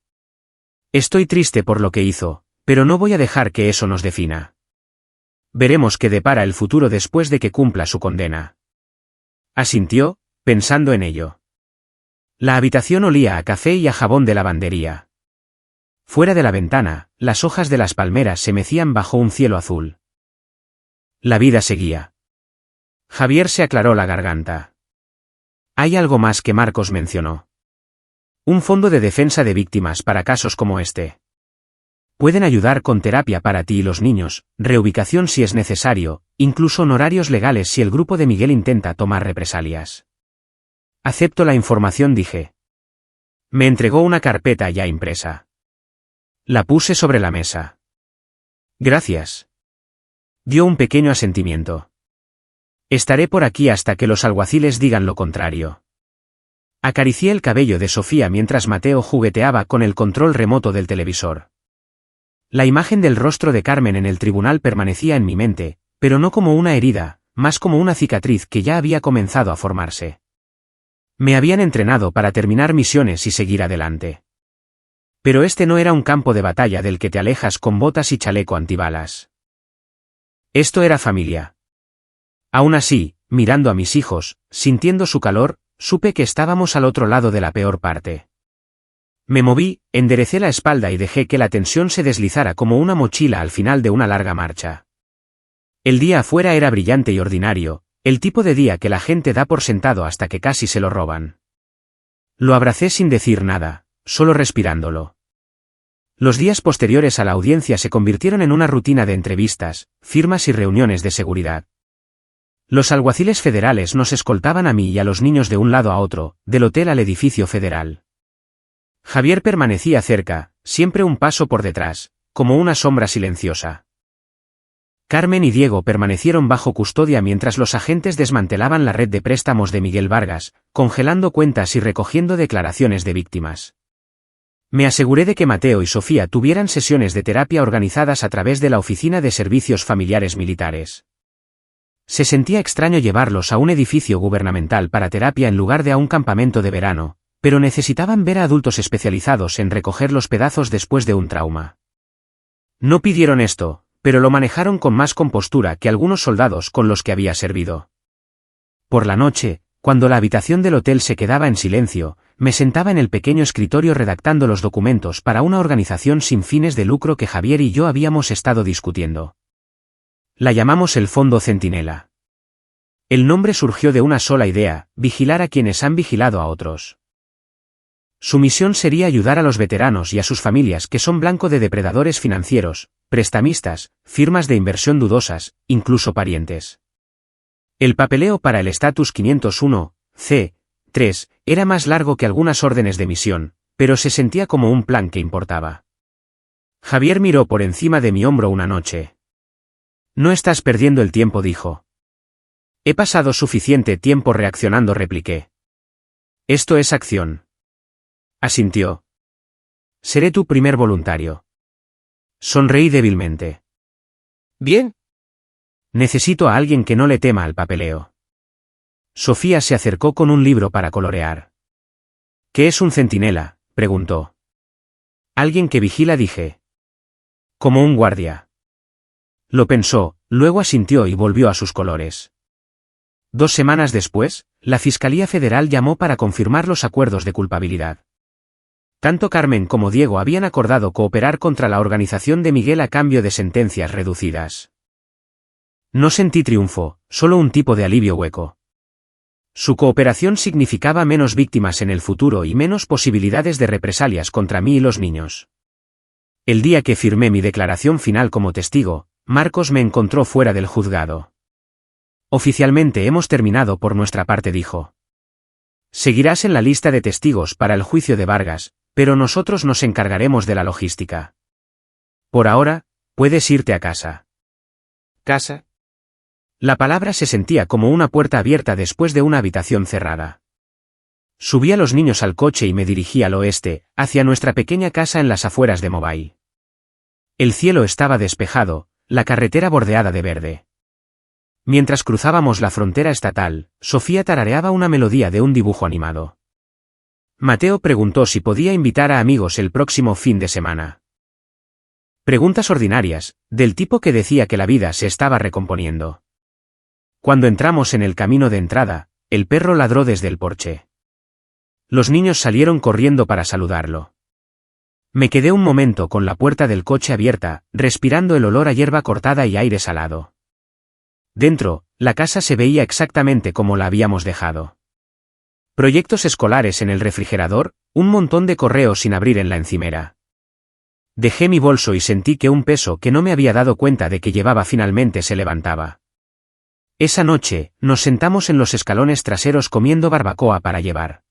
Estoy triste por lo que hizo, pero no voy a dejar que eso nos defina. Veremos qué depara el futuro después de que cumpla su condena. Asintió, pensando en ello. La habitación olía a café y a jabón de lavandería. Fuera de la ventana, las hojas de las palmeras se mecían bajo un cielo azul. La vida seguía. Javier se aclaró la garganta. Hay algo más que Marcos mencionó. Un fondo de defensa de víctimas para casos como este. Pueden ayudar con terapia para ti y los niños, reubicación si es necesario, incluso honorarios legales si el grupo de Miguel intenta tomar represalias. Acepto la información, dije. Me entregó una carpeta ya impresa. La puse sobre la mesa. Gracias. Dio un pequeño asentimiento. Estaré por aquí hasta que los alguaciles digan lo contrario. Acaricié el cabello de Sofía mientras Mateo jugueteaba con el control remoto del televisor. La imagen del rostro de Carmen en el tribunal permanecía en mi mente, pero no como una herida, más como una cicatriz que ya había comenzado a formarse. Me habían entrenado para terminar misiones y seguir adelante. Pero este no era un campo de batalla del que te alejas con botas y chaleco antibalas. Esto era familia. Aún así, mirando a mis hijos, sintiendo su calor, supe que estábamos al otro lado de la peor parte. Me moví, enderecé la espalda y dejé que la tensión se deslizara como una mochila al final de una larga marcha. El día afuera era brillante y ordinario, el tipo de día que la gente da por sentado hasta que casi se lo roban. Lo abracé sin decir nada, solo respirándolo. Los días posteriores a la audiencia se convirtieron en una rutina de entrevistas, firmas y reuniones de seguridad. Los alguaciles federales nos escoltaban a mí y a los niños de un lado a otro, del hotel al edificio federal. Javier permanecía cerca, siempre un paso por detrás, como una sombra silenciosa. Carmen y Diego permanecieron bajo custodia mientras los agentes desmantelaban la red de préstamos de Miguel Vargas, congelando cuentas y recogiendo declaraciones de víctimas. Me aseguré de que Mateo y Sofía tuvieran sesiones de terapia organizadas a través de la Oficina de Servicios Familiares Militares. Se sentía extraño llevarlos a un edificio gubernamental para terapia en lugar de a un campamento de verano, pero necesitaban ver a adultos especializados en recoger los pedazos después de un trauma. No pidieron esto, pero lo manejaron con más compostura que algunos soldados con los que había servido. Por la noche, cuando la habitación del hotel se quedaba en silencio, me sentaba en el pequeño escritorio redactando los documentos para una organización sin fines de lucro que Javier y yo habíamos estado discutiendo. La llamamos el Fondo Centinela. El nombre surgió de una sola idea: vigilar a quienes han vigilado a otros. Su misión sería ayudar a los veteranos y a sus familias que son blanco de depredadores financieros, prestamistas, firmas de inversión dudosas, incluso parientes. El papeleo para el estatus 501-C3 era más largo que algunas órdenes de misión, pero se sentía como un plan que importaba. Javier miró por encima de mi hombro una noche. «No estás perdiendo el tiempo», dijo. «He pasado suficiente tiempo reaccionando», repliqué. «Esto es acción». Asintió. «Seré tu primer voluntario». Sonreí débilmente. «Bien. Necesito a alguien que no le tema al papeleo». Sofía se acercó con un libro para colorear. «¿Qué es un centinela?», preguntó. «Alguien que vigila», dije. «Como un guardia». Lo pensó, luego asintió y volvió a sus colores. 2 semanas después, la Fiscalía Federal llamó para confirmar los acuerdos de culpabilidad. Tanto Carmen como Diego habían acordado cooperar contra la organización de Miguel a cambio de sentencias reducidas. No sentí triunfo, solo un tipo de alivio hueco. Su cooperación significaba menos víctimas en el futuro y menos posibilidades de represalias contra mí y los niños. El día que firmé mi declaración final como testigo, Marcos me encontró fuera del juzgado. «Oficialmente hemos terminado por nuestra parte», dijo. «Seguirás en la lista de testigos para el juicio de Vargas, pero nosotros nos encargaremos de la logística. Por ahora, puedes irte a casa». «¿Casa?» La palabra se sentía como una puerta abierta después de una habitación cerrada. Subí a los niños al coche y me dirigí al oeste, hacia nuestra pequeña casa en las afueras de Mobile. El cielo estaba despejado, la carretera bordeada de verde. Mientras cruzábamos la frontera estatal, Sofía tarareaba una melodía de un dibujo animado. Mateo preguntó si podía invitar a amigos el próximo fin de semana. Preguntas ordinarias, del tipo que decía que la vida se estaba recomponiendo. Cuando entramos en el camino de entrada, el perro ladró desde el porche. Los niños salieron corriendo para saludarlo. Me quedé un momento con la puerta del coche abierta, respirando el olor a hierba cortada y aire salado. Dentro, la casa se veía exactamente como la habíamos dejado. Proyectos escolares en el refrigerador, un montón de correos sin abrir en la encimera. Dejé mi bolso y sentí que un peso que no me había dado cuenta de que llevaba finalmente se levantaba. Esa noche, nos sentamos en los escalones traseros comiendo barbacoa para llevar.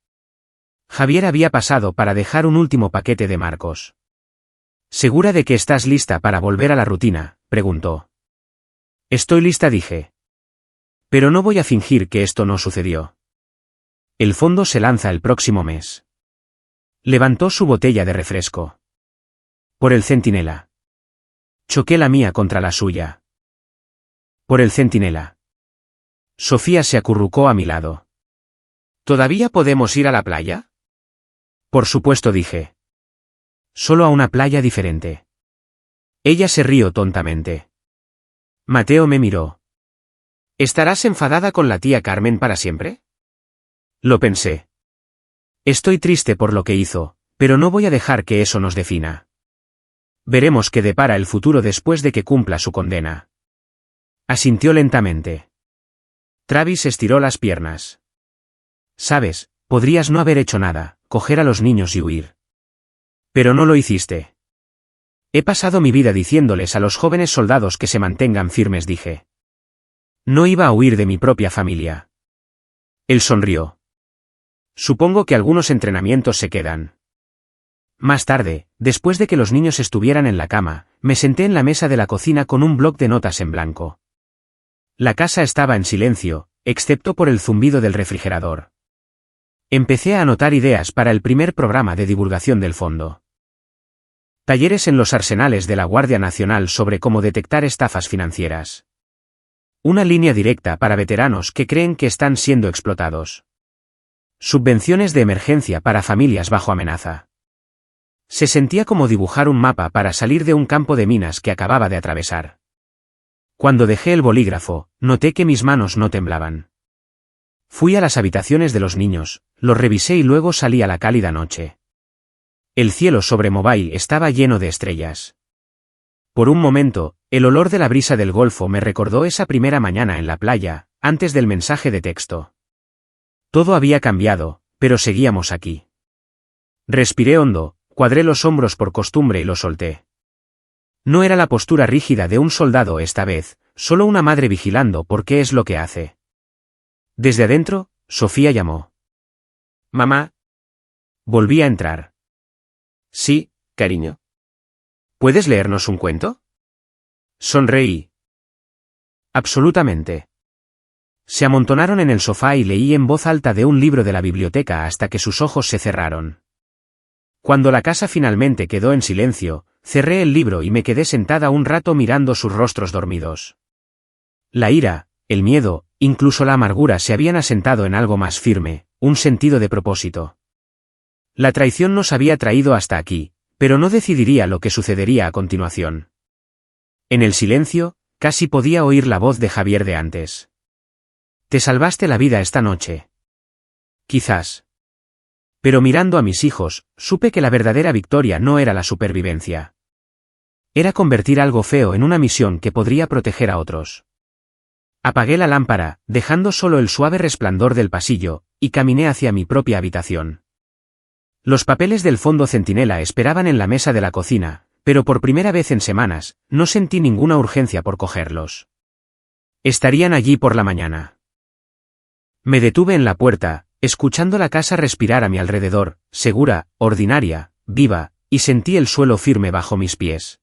Javier había pasado para dejar un último paquete de Marcos. «¿Segura de que estás lista para volver a la rutina?», preguntó. «Estoy lista», dije. «Pero no voy a fingir que esto no sucedió». El fondo se lanza el próximo mes. Levantó su botella de refresco. Por el centinela. Choqué la mía contra la suya. Por el centinela. Sofía se acurrucó a mi lado. ¿Todavía podemos ir a la playa? Por supuesto, dije. Solo a una playa diferente. Ella se rió tontamente. Mateo me miró. ¿Estarás enfadada con la tía Carmen para siempre? Lo pensé. Estoy triste por lo que hizo, pero no voy a dejar que eso nos defina. Veremos qué depara el futuro después de que cumpla su condena. Asintió lentamente. Travis estiró las piernas. Sabes, podrías no haber hecho nada, coger a los niños y huir. Pero no lo hiciste. He pasado mi vida diciéndoles a los jóvenes soldados que se mantengan firmes, dije. No iba a huir de mi propia familia. Él sonrió. Supongo que algunos entrenamientos se quedan. Más tarde, después de que los niños estuvieran en la cama, me senté en la mesa de la cocina con un bloc de notas en blanco. La casa estaba en silencio, excepto por el zumbido del refrigerador. Empecé a anotar ideas para el primer programa de divulgación del fondo. Talleres en los arsenales de la Guardia Nacional sobre cómo detectar estafas financieras. Una línea directa para veteranos que creen que están siendo explotados. Subvenciones de emergencia para familias bajo amenaza. Se sentía como dibujar un mapa para salir de un campo de minas que acababa de atravesar. Cuando dejé el bolígrafo, noté que mis manos no temblaban. Fui a las habitaciones de los niños, los revisé y luego salí a la cálida noche. El cielo sobre Mobile estaba lleno de estrellas. Por un momento, el olor de la brisa del Golfo me recordó esa primera mañana en la playa, antes del mensaje de texto. Todo había cambiado, pero seguíamos aquí. Respiré hondo, cuadré los hombros por costumbre y lo solté. No era la postura rígida de un soldado esta vez, solo una madre vigilando por qué es lo que hace. Desde adentro, Sofía llamó. Mamá. Volví a entrar. Sí, cariño. ¿Puedes leernos un cuento? Sonreí. Absolutamente. Se amontonaron en el sofá y leí en voz alta de un libro de la biblioteca hasta que sus ojos se cerraron. Cuando la casa finalmente quedó en silencio, cerré el libro y me quedé sentada un rato mirando sus rostros dormidos. La ira, el miedo, incluso la amargura se habían asentado en algo más firme, un sentido de propósito. La traición nos había traído hasta aquí, pero no decidiría lo que sucedería a continuación. En el silencio, casi podía oír la voz de Javier de antes. Te salvaste la vida esta noche. Quizás. Pero mirando a mis hijos, supe que la verdadera victoria no era la supervivencia. Era convertir algo feo en una misión que podría proteger a otros. Apagué la lámpara, dejando solo el suave resplandor del pasillo, y caminé hacia mi propia habitación. Los papeles del fondo centinela esperaban en la mesa de la cocina, pero por primera vez en semanas, no sentí ninguna urgencia por cogerlos. Estarían allí por la mañana. Me detuve en la puerta, escuchando la casa respirar a mi alrededor, segura, ordinaria, viva, y sentí el suelo firme bajo mis pies.